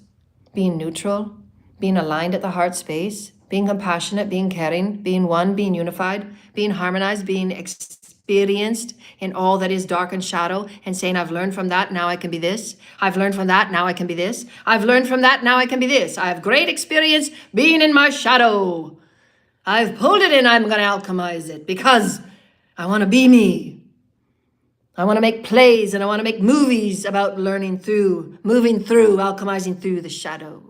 being neutral, being aligned at the heart space, being compassionate, being caring, being one, being unified, being harmonized, being experienced in all that is dark and shadow, and saying, I've learned from that, now I can be this. I've learned from that, now I can be this. I've learned from that, now I can be this. I have great experience being in my shadow. I've pulled it in, I'm going to alchemize it, because I want to be me. I want to make plays and I want to make movies about learning through, moving through, alchemizing through the shadow.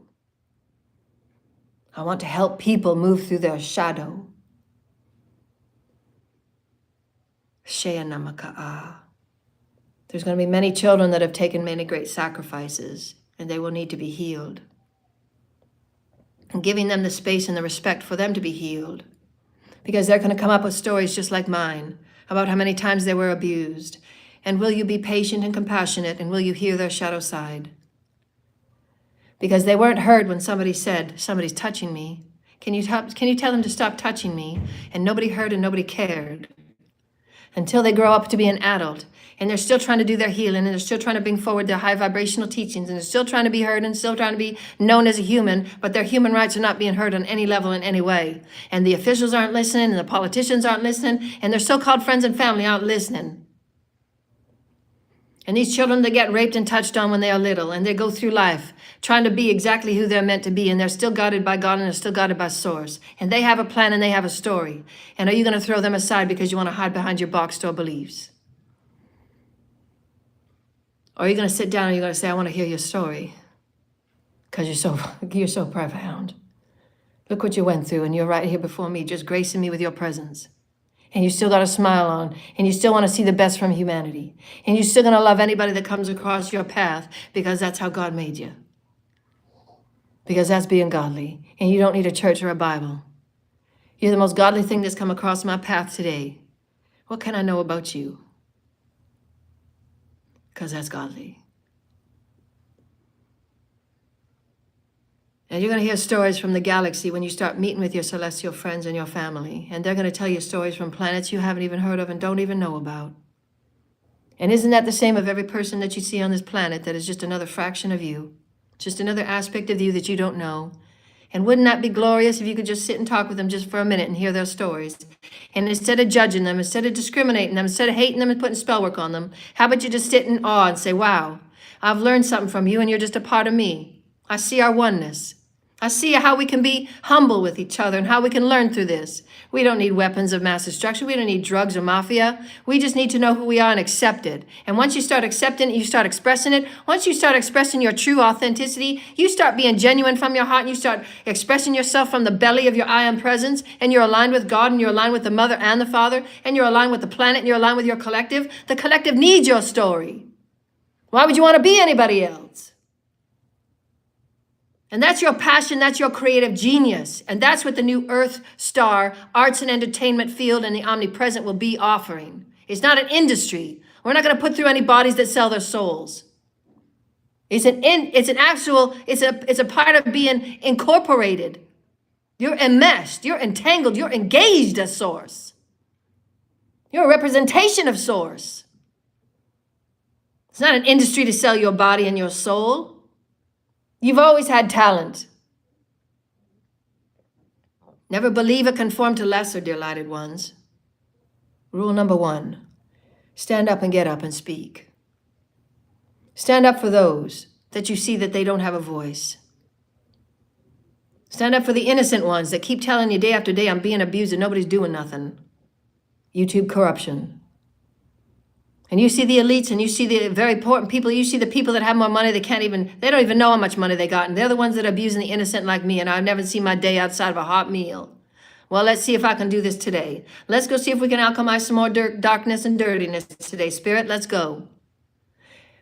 I want to help people move through their shadow. There's going to be many children that have taken many great sacrifices, and they will need to be healed. And giving them the space and the respect for them to be healed. Because they're going to come up with stories just like mine about how many times they were abused. And will you be patient and compassionate, and will you hear their shadow side? Because they weren't heard when somebody said, somebody's touching me. Can you tell them to stop touching me? And nobody heard and nobody cared. Until they grow up to be an adult. And they're still trying to do their healing. And they're still trying to bring forward their high vibrational teachings. And they're still trying to be heard and still trying to be known as a human. But their human rights are not being heard on any level in any way. And the officials aren't listening. And the politicians aren't listening. And their so-called friends and family aren't listening. And these children, they get raped and touched on when they are little, and they go through life trying to be exactly who they're meant to be, and they're still guided by God and they're still guided by Source. And they have a plan and they have a story. And are you going to throw them aside because you want to hide behind your box store beliefs? Or are you going to sit down and you're going to say, I want to hear your story? Because you're so profound. Look what you went through, and you're right here before me, just gracing me with your presence. And you still got a smile on, and you still want to see the best from humanity. And you're still going to love anybody that comes across your path, because that's how God made you. Because that's being godly. And you don't need a church or a Bible. You're the most godly thing that's come across my path today. What can I know about you? Because that's godly. And you're going to hear stories from the galaxy when you start meeting with your celestial friends and your family. And they're going to tell you stories from planets you haven't even heard of and don't even know about. And isn't that the same of every person that you see on this planet that is just another fraction of you? Just another aspect of you that you don't know. And wouldn't that be glorious if you could just sit and talk with them just for a minute and hear their stories? And instead of judging them, instead of discriminating them, instead of hating them and putting spell work on them, how about you just sit in awe and say, wow, I've learned something from you and you're just a part of me. I see our oneness. I see how we can be humble with each other and how we can learn through this. We don't need weapons of mass destruction. We don't need drugs or mafia. We just need to know who we are and accept it. And once you start accepting it, you start expressing it. Once you start expressing your true authenticity, you start being genuine from your heart and you start expressing yourself from the belly of your I am presence, and you're aligned with God and you're aligned with the Mother and the Father, and you're aligned with the planet and you're aligned with your collective. The collective needs your story. Why would you want to be anybody else? And that's your passion, that's your creative genius. And that's what the new Earth Star arts and entertainment field and the omnipresent will be offering. It's not an industry. We're not going to put through any bodies that sell their souls. It's a part of being incorporated. You're enmeshed, you're entangled, you're engaged as Source. You're a representation of Source. It's not an industry to sell your body and your soul. You've always had talent. Never believe or conform to lesser, dear lighted ones. Rule number 1, stand up and get up and speak. Stand up for those that you see that they don't have a voice. Stand up for the innocent ones that keep telling you day after day, I'm being abused and nobody's doing nothing. YouTube corruption. And you see the elites and you see the very important people. You see the people that have more money. They don't even know how much money they got. And they're the ones that are abusing the innocent like me. And I've never seen my day outside of a hot meal. Well, let's see if I can do this today. Let's go see if we can alchemize some more darkness and dirtiness today. Spirit, let's go.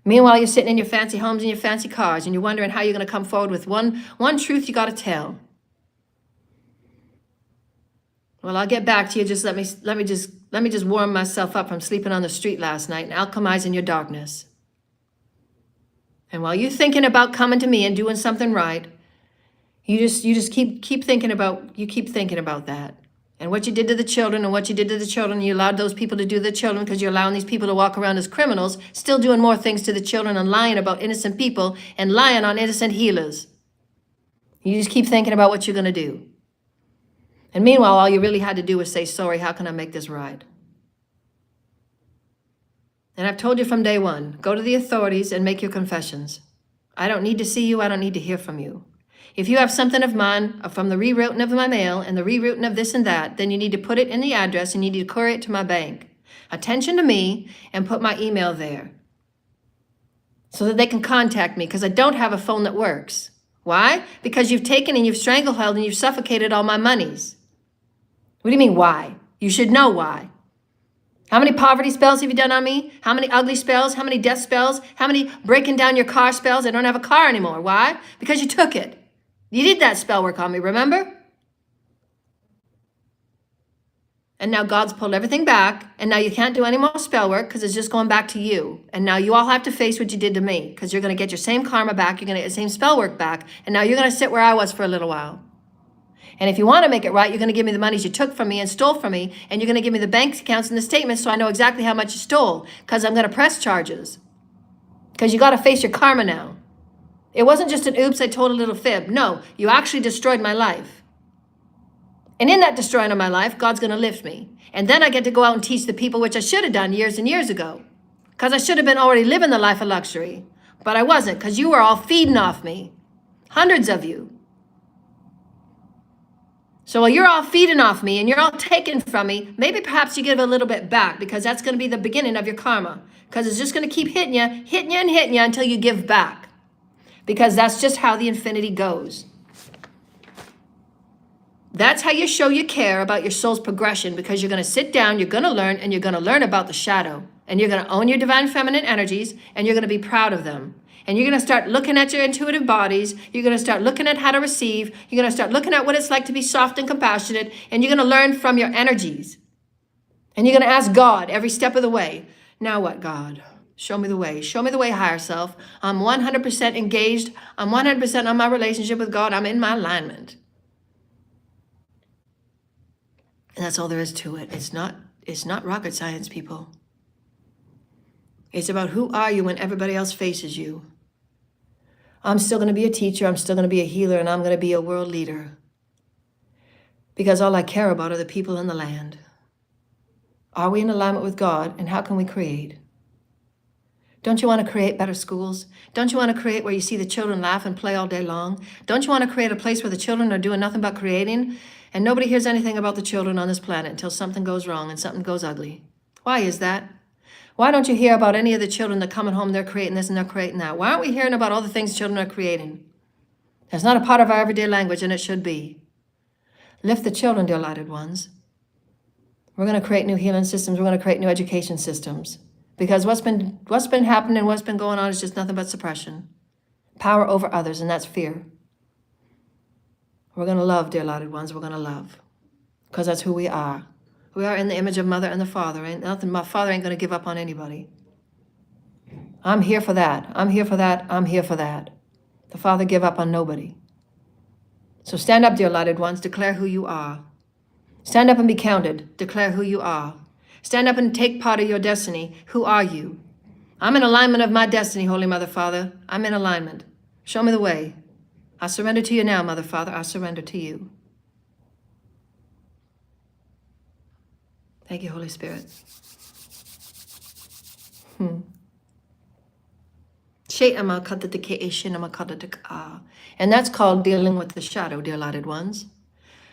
Meanwhile, you're sitting in your fancy homes and your fancy cars and you're wondering how you're going to come forward with one truth you got to tell. Well, I'll get back to you. Just let me just warm myself up from sleeping on the street last night and alchemizing your darkness. And while you're thinking about coming to me and doing something right, you just keep thinking about that. And what you did to the children and what you did to the children, you allowed those people to do to the children because you're allowing these people to walk around as criminals, still doing more things to the children and lying about innocent people and lying on innocent healers. You just keep thinking about what you're going to do. And meanwhile, all you really had to do was say, sorry, how can I make this right? And I've told you from day one, go to the authorities and make your confessions. I don't need to see you. I don't need to hear from you. If you have something of mine from the rerouting of my mail and the rerouting of this and that, then you need to put it in the address and you need to courier it to my bank. Attention to me and put my email there so that they can contact me because I don't have a phone that works. Why? Because you've taken and you've strangled and you've suffocated all my monies. What do you mean, why? You should know why. How many poverty spells have you done on me? How many ugly spells? How many death spells? How many breaking down your car spells? I don't have a car anymore. Why? Because you took it. You did that spell work on me, remember? And now God's pulled everything back, and now you can't do any more spell work because it's just going back to you. And now you all have to face what you did to me because you're going to get your same karma back, you're going to get the same spell work back, and now you're going to sit where I was for a little while. And if you want to make it right, you're going to give me the monies you took from me and stole from me, and you're going to give me the bank accounts and the statements so I know exactly how much you stole, because I'm going to press charges. Because you got to face your karma now. It wasn't just an oops, I told a little fib. No, you actually destroyed my life. And in that destroying of my life, God's going to lift me. And then I get to go out and teach the people, which I should have done years and years ago. Because I should have been already living the life of luxury. But I wasn't, because you were all feeding off me. Hundreds of you. So while you're all feeding off me and you're all taking from me, maybe perhaps you give a little bit back, because that's going to be the beginning of your karma. Because it's just going to keep hitting you and hitting you until you give back. Because that's just how the infinity goes. That's how you show you care about your soul's progression, because you're going to sit down, you're going to learn, and you're going to learn about the shadow. And you're going to own your divine feminine energies, and you're going to be proud of them. And you're going to start looking at your intuitive bodies. You're going to start looking at how to receive. You're going to start looking at what it's like to be soft and compassionate. And you're going to learn from your energies. And you're going to ask God every step of the way, now what, God? Show me the way. Show me the way, higher self. I'm 100% engaged. I'm 100% on my relationship with God. I'm in my alignment. And that's all there is to it. It's not rocket science, people. It's about who are you when everybody else faces you. I'm still going to be a teacher. I'm still going to be a healer, and I'm going to be a world leader. Because all I care about are the people in the land. Are we in alignment with God, and how can we create? Don't you want to create better schools? Don't you want to create where you see the children laugh and play all day long? Don't you want to create a place where the children are doing nothing but creating, and nobody hears anything about the children on this planet until something goes wrong and something goes ugly? Why is that? Why don't you hear about any of the children that coming home, they're creating this and they're creating that? Why aren't we hearing about all the things children are creating? It's not a part of our everyday language, and it should be. Lift the children, dear lighted ones. We're going to create new healing systems. We're going to create new education systems. Because what's been happening, what's been going on is just nothing but suppression. Power over others, and that's fear. We're going to love, dear lighted ones. We're going to love. Because that's who we are. We are in the image of Mother and the Father. My Father ain't going to give up on anybody. I'm here for that. I'm here for that. I'm here for that. The Father give up on nobody. So stand up, dear lighted ones. Declare who you are. Stand up and be counted. Declare who you are. Stand up and take part of your destiny. Who are you? I'm in alignment of my destiny, Holy Mother, Father. I'm in alignment. Show me the way. I surrender to you now, Mother, Father. I surrender to you. Thank you, Holy Spirit. And that's called dealing with the shadow, dear lighted ones.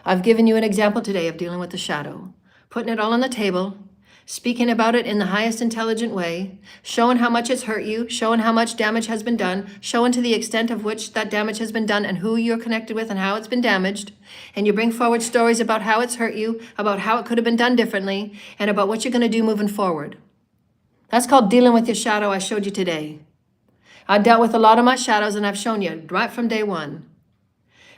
I've given you an example today of dealing with the shadow. Putting it all on the table. Speaking about it in the highest intelligent way, showing how much it's hurt you, showing how much damage has been done, showing to the extent of which that damage has been done and who you're connected with and how it's been damaged. And you bring forward stories about how it's hurt you, about how it could have been done differently, and about what you're going to do moving forward. That's called dealing with your shadow I showed you today. I dealt with a lot of my shadows, and I've shown you right from day one.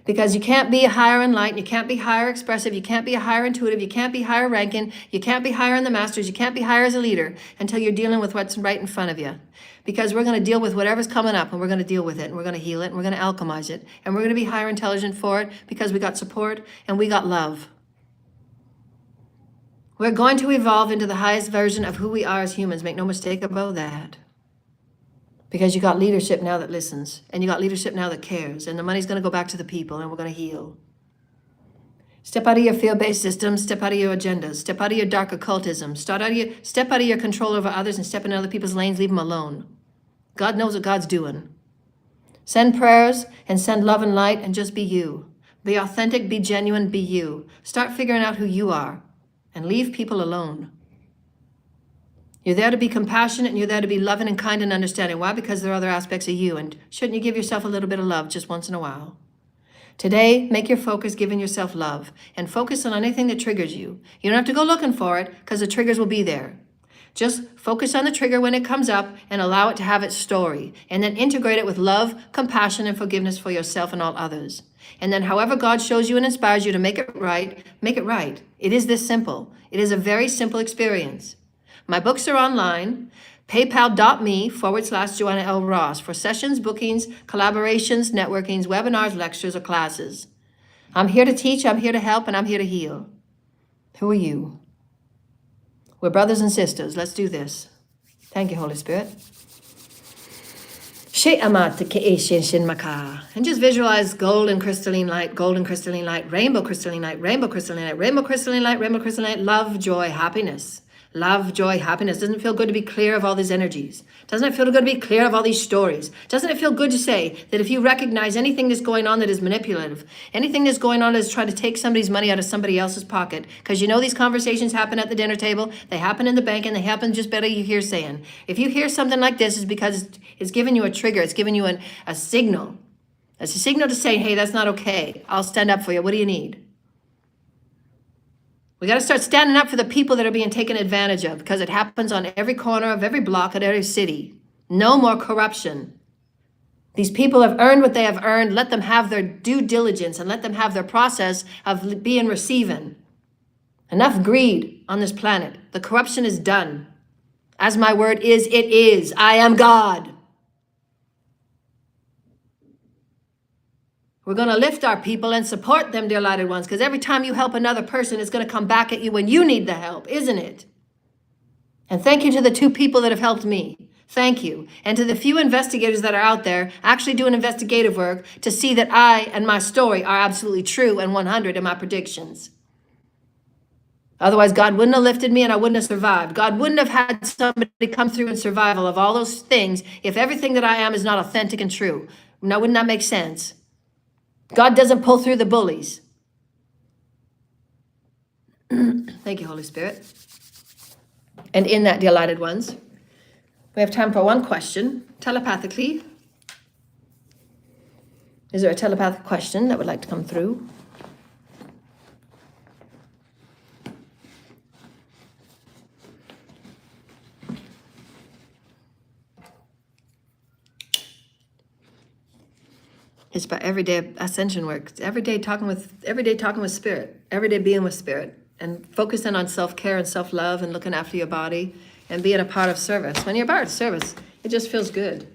Because you can't be higher in light, you can't be higher expressive, you can't be a higher intuitive, you can't be higher ranking, you can't be higher in the masters, you can't be higher as a leader until you're dealing with what's right in front of you. Because we're going to deal with whatever's coming up, and we're going to deal with it, and we're going to heal it, and we're going to alchemize it, and we're going to be higher intelligent for it because we got support and we got love. We're going to evolve into the highest version of who we are as humans. Make no mistake about that. Because you got leadership now that listens, and you got leadership now that cares, and the money's going to go back to the people, and we're going to heal. Step out of your fear-based systems, step out of your agendas, step out of your dark occultism, step out of your control over others and step in other people's lanes, leave them alone. God knows what God's doing. Send prayers and send love and light and just be you. Be authentic, be genuine, be you. Start figuring out who you are and leave people alone. You're there to be compassionate, and you're there to be loving and kind and understanding. Why? Because there are other aspects of you, and shouldn't you give yourself a little bit of love just once in a while? Today, make your focus giving yourself love, and focus on anything that triggers you. You don't have to go looking for it, because the triggers will be there. Just focus on the trigger when it comes up and allow it to have its story, and then integrate it with love, compassion, and forgiveness for yourself and all others. And then however God shows you and inspires you to make it right, make it right. It is this simple. It is a very simple experience. My books are online, paypal.me/Joanna L. Ross for sessions, bookings, collaborations, networkings, webinars, lectures, or classes. I'm here to teach, I'm here to help, and I'm here to heal. Who are you? We're brothers and sisters. Let's do this. Thank you, Holy Spirit. And just visualize golden crystalline light, rainbow crystalline light, rainbow crystalline light, rainbow crystalline light, rainbow crystalline light, love, joy, happiness. love, joy, happiness. Doesn't it feel good to be clear of all these energies? Doesn't it feel good to be clear of all these stories? Doesn't it feel good to say that if you recognize anything that's going on that is manipulative, anything that's going on that is trying to take somebody's money out of somebody else's pocket, because you know these conversations happen at the dinner table, they happen in the bank, and they happen just better you hear saying. If you hear something like this, it's because it's giving you a trigger. It's giving you a signal. It's a signal to say, hey, that's not okay. I'll stand up for you. What do you need? We got to start standing up for the people that are being taken advantage of, because it happens on every corner of every block at every city. No more corruption. These people have earned what they have earned. Let them have their due diligence and let them have their process of being receiving. Enough greed on this planet. The corruption is done. As my word is, it is. I am God. We're going to lift our people and support them, dear lighted ones, because every time you help another person, it's going to come back at you when you need the help, isn't it? And thank you to the 2 people that have helped me. Thank you. And to the few investigators that are out there actually doing investigative work to see that I and my story are absolutely true and 100 in my predictions. Otherwise, God wouldn't have lifted me and I wouldn't have survived. God wouldn't have had somebody come through in survival of all those things if everything that I am is not authentic and true. Now, wouldn't that make sense? God doesn't pull through the bullies. Thank you, Holy Spirit. And in that, dear lighted ones, we have time for one question, telepathically. Is there a telepathic question that would like to come through? It's about everyday ascension work. It's every day talking with spirit, every day being with spirit, and focusing on self-care and self-love and looking after your body and being a part of service. When you're a part of service, it just feels good.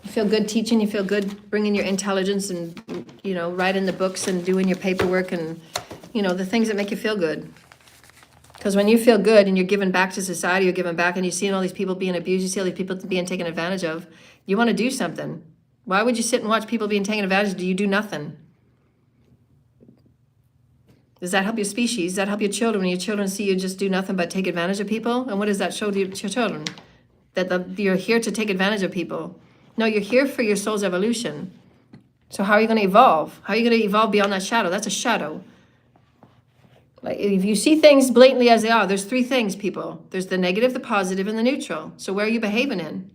You feel good teaching, you feel good bringing your intelligence and, writing the books and doing your paperwork and, the things that make you feel good. Because when you feel good and you're giving back to society, you're giving back and you're seeing all these people being abused, you see all these people being taken advantage of, you want to do something. Why would you sit and watch people being taken advantage of? Do you do nothing? Does that help your species? Does that help your children when your children see you just do nothing but take advantage of people? And what does that show to your children? That you're here to take advantage of people. No, you're here for your soul's evolution. So how are you going to evolve? How are you going to evolve beyond that shadow? That's a shadow. Like if you see things blatantly as they are, there's 3 things, people. There's the negative, the positive, and the neutral. So where are you behaving in?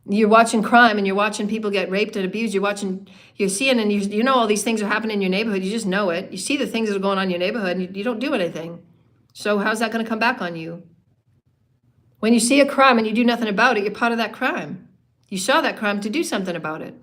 You're watching crime and you're watching people get raped and abused. You're seeing and you know all these things are happening in your neighborhood. You just know it. You see the things that are going on in your neighborhood and you don't do anything. So how's that going to come back on you? When you see a crime and you do nothing about it, you're part of that crime. You saw that crime to do something about it.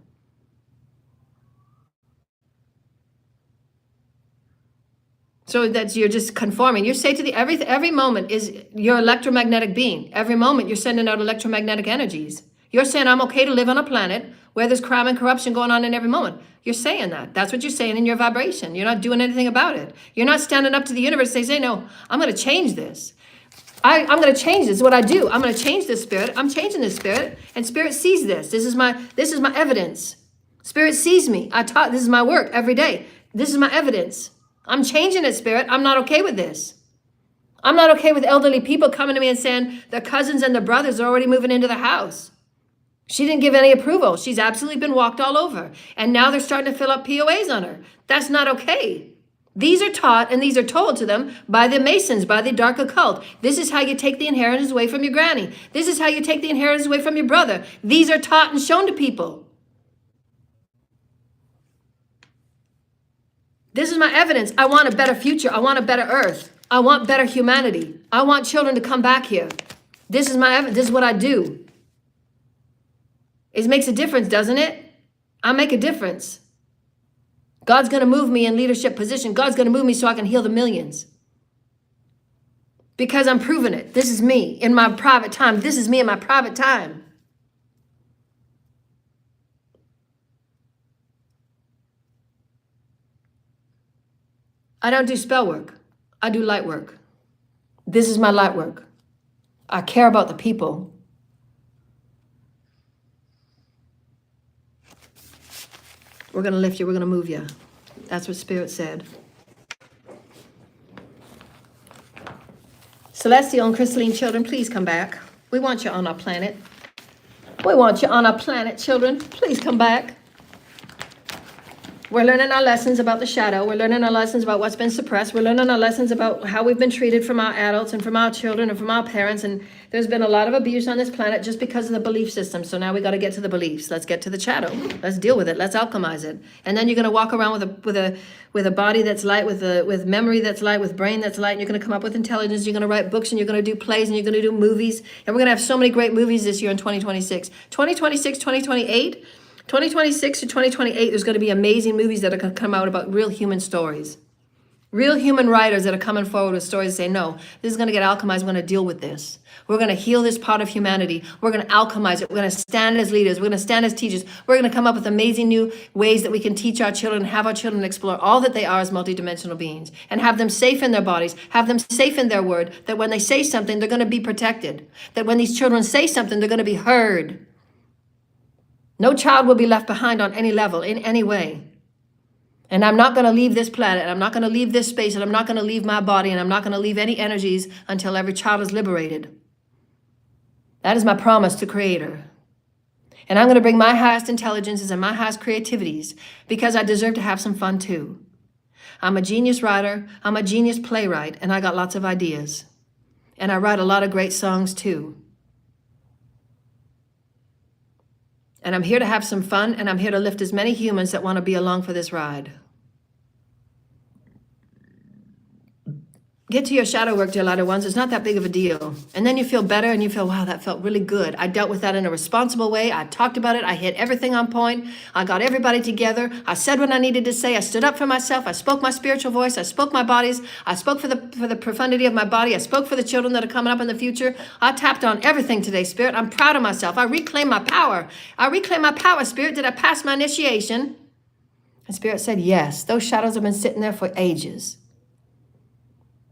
So that's you're just conforming. You say to every moment is your electromagnetic being. Every moment you're sending out electromagnetic energies. You're saying, I'm okay to live on a planet where there's crime and corruption going on in every moment. You're saying that. That's what you're saying in your vibration. You're not doing anything about it. You're not standing up to the universe and say, no, I'm going to change this. I'm going to change this. This is what I do. I'm going to change this spirit. I'm changing this spirit. And spirit sees this. This is my evidence. Spirit sees me. This is my work every day. This is my evidence. I'm changing it, spirit. I'm not okay with this. I'm not okay with elderly people coming to me and saying their cousins and their brothers are already moving into the house. She didn't give any approval. She's absolutely been walked all over. And now they're starting to fill up POAs on her. That's not okay. These are taught and these are told to them by the Masons, by the dark occult. This is how you take the inheritance away from your granny. This is how you take the inheritance away from your brother. These are taught and shown to people. This is my evidence. I want a better future. I want a better earth. I want better humanity. I want children to come back here. This is my evidence. This is what I do. It makes a difference, doesn't it? I make a difference. God's going to move me in leadership position. God's going to move me so I can heal the millions. Because I'm proving it. This is me in my private time. This is me in my private time. I don't do spell work. I do light work. This is my light work. I care about the people. We're going to lift you. We're going to move you. That's what Spirit said. Celestial and crystalline children, please come back. We want you on our planet. We want you on our planet, children. Please come back. We're learning our lessons about the shadow. We're learning our lessons about what's been suppressed. We're learning our lessons about how we've been treated from our adults and from our children and from our parents. And there's been a lot of abuse on this planet just because of the belief system. So now we got to get to the beliefs. Let's get to the shadow. Let's deal with it. Let's alchemize it. And then you're going to walk around with a body that's light, with memory that's light, with brain that's light. And you're going to come up with intelligence. You're going to write books and you're going to do plays and you're going to do movies. And we're going to have so many great movies this year in 2026. 2026, 2028. 2026 to 2028, there's going to be amazing movies that are going to come out about real human stories. Real human writers that are coming forward with stories and say, no, this is going to get alchemized. We're going to deal with this. We're going to heal this part of humanity. We're going to alchemize it. We're going to stand as leaders. We're going to stand as teachers. We're going to come up with amazing new ways that we can teach our children, have our children explore all that they are as multidimensional beings and have them safe in their bodies, have them safe in their word, that when they say something, they're going to be protected. That when these children say something, they're going to be heard. No child will be left behind on any level, in any way. And I'm not going to leave this planet, and I'm not going to leave this space, and I'm not going to leave my body, and I'm not going to leave any energies until every child is liberated. That is my promise to Creator. And I'm going to bring my highest intelligences and my highest creativities because I deserve to have some fun too. I'm a genius writer, I'm a genius playwright, and I got lots of ideas. And I write a lot of great songs too. And I'm here to have some fun, and I'm here to lift as many humans that want to be along for this ride. Get to your shadow work, dear lighter ones. It's not that big of a deal. And then you feel better and you feel, wow, that felt really good. I dealt with that in a responsible way. I talked about it. I hit everything on point. I got everybody together. I said what I needed to say. I stood up for myself. I spoke my spiritual voice. I spoke my bodies. I spoke for the profundity of my body. I spoke for the children that are coming up in the future. I tapped on everything today, Spirit. I'm proud of myself. I reclaim my power. I reclaim my power, Spirit. Did I pass my initiation? And Spirit said, yes. Those shadows have been sitting there for ages.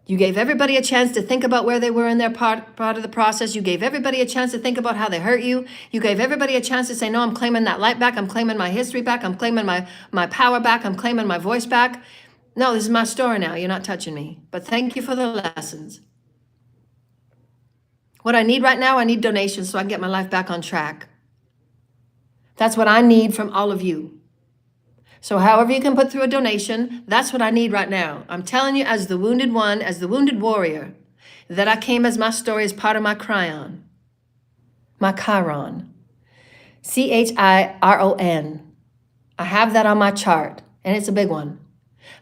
You gave everybody a chance to think about where they were in their part of the process. You gave everybody a chance to think about how they hurt you. You gave everybody a chance to say, no, I'm claiming that light back. I'm claiming my history back. I'm claiming my power back. I'm claiming my voice back. No, this is my story now. You're not touching me. But thank you for the lessons. What I need right now, I need donations so I can get my life back on track. That's what I need from all of you. So however you can put through a donation, that's what I need right now. I'm telling you, as the wounded one, as the wounded warrior, that I came as my story as part of my Chiron. My Chiron. Chiron. I have that on my chart, and it's a big one.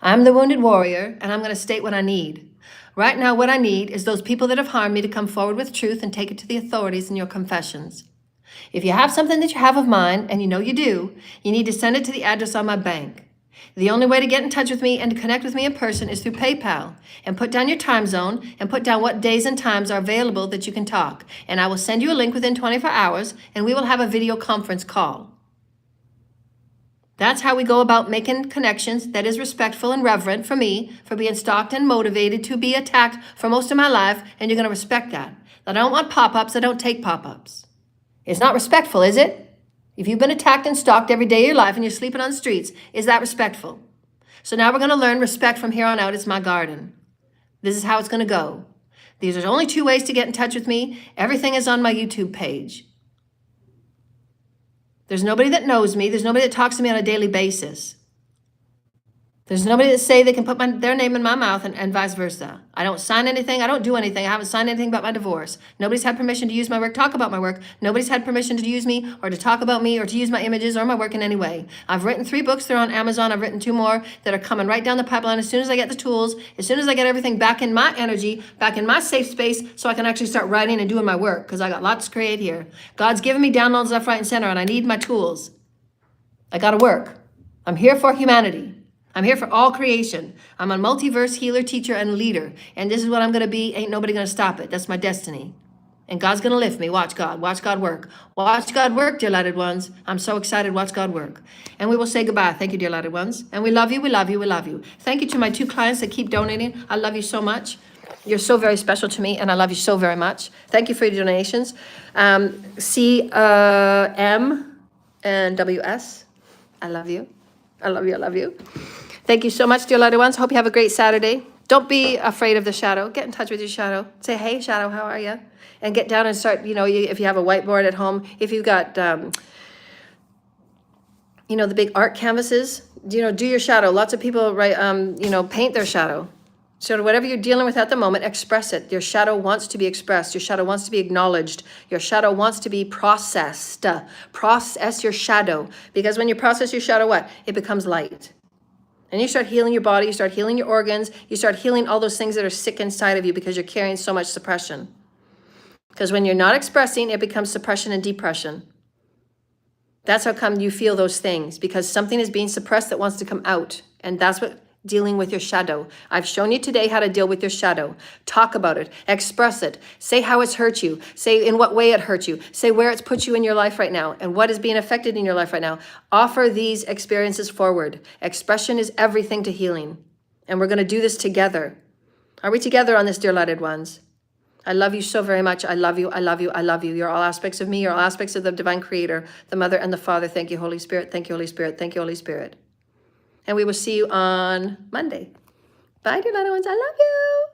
I'm the wounded warrior, and I'm going to state what I need. Right now, what I need is those people that have harmed me to come forward with truth and take it to the authorities in your confessions. If you have something that you have of mine, and you know you do, you need to send it to the address on my bank. The only way to get in touch with me and to connect with me in person is through PayPal. And put down your time zone and put down what days and times are available that you can talk. And I will send you a link within 24 hours, and we will have a video conference call. That's how we go about making connections that is respectful and reverent for me, for being stalked and motivated to be attacked for most of my life, and you're going to respect that. I don't want pop-ups. I don't take pop-ups. It's not respectful, is it? If you've been attacked and stalked every day of your life and you're sleeping on the streets, is that respectful? So now we're going to learn respect from here on out. It's my garden. This is how it's going to go. These are only 2 ways to get in touch with me. Everything is on my YouTube page. There's nobody that knows me. There's nobody that talks to me on a daily basis. There's nobody that say they can put their name in my mouth and vice versa. I don't sign anything. I don't do anything. I haven't signed anything about my divorce. Nobody's had permission to use my work, talk about my work. Nobody's had permission to use me or to talk about me or to use my images or my work in any way. I've written 3 books. They're on Amazon. I've written 2 more that are coming right down the pipeline as soon as I get the tools, as soon as I get everything back in my energy, back in my safe space so I can actually start writing and doing my work because I got lots to create here. God's given me downloads left, right, and center, and I need my tools. I got to work. I'm here for humanity. I'm here for all creation. I'm a multiverse healer, teacher, and leader. And this is what I'm going to be. Ain't nobody going to stop it. That's my destiny. And God's going to lift me. Watch God. Watch God work. Watch God work, dear lighted ones. I'm so excited. Watch God work. And we will say goodbye. Thank you, dear lighted ones. And we love you. We love you. We love you. Thank you to my 2 clients that keep donating. I love you so much. You're so very special to me, and I love you so very much. Thank you for your donations. C, M, and WS. I love you. I love you. I love you. Thank you so much, dear lighter ones. Hope you have a great Saturday. Don't be afraid of the shadow. Get in touch with your shadow. Say, hey, shadow, how are you? And get down and start, if you have a whiteboard at home, if you've got, the big art canvases, do your shadow. Lots of people paint their shadow. So whatever you're dealing with at the moment, express it. Your shadow wants to be expressed. Your shadow wants to be acknowledged. Your shadow wants to be processed. Process your shadow. Because when you process your shadow, what? It becomes light. And you start healing your body, you start healing your organs, you start healing all those things that are sick inside of you because you're carrying so much suppression. Because when you're not expressing, it becomes suppression and depression. That's how come you feel those things, because something is being suppressed that wants to come out. And that's what dealing with your shadow. I've shown you today how to deal with your shadow. Talk about it, express it, say how it's hurt you, say in what way it hurt you, say where it's put you in your life right now and what is being affected in your life right now. Offer these experiences forward. Expression is everything to healing. And we're going to do this together. Are we together on this, dear lighted ones? I love you so very much. I love you. I love you. I love you. You're all aspects of me. You're all aspects of the divine creator, the mother and the father. Thank you, Holy Spirit. Thank you, Holy Spirit. Thank you, Holy Spirit. And we will see you on Monday. Bye, dear little ones. I love you.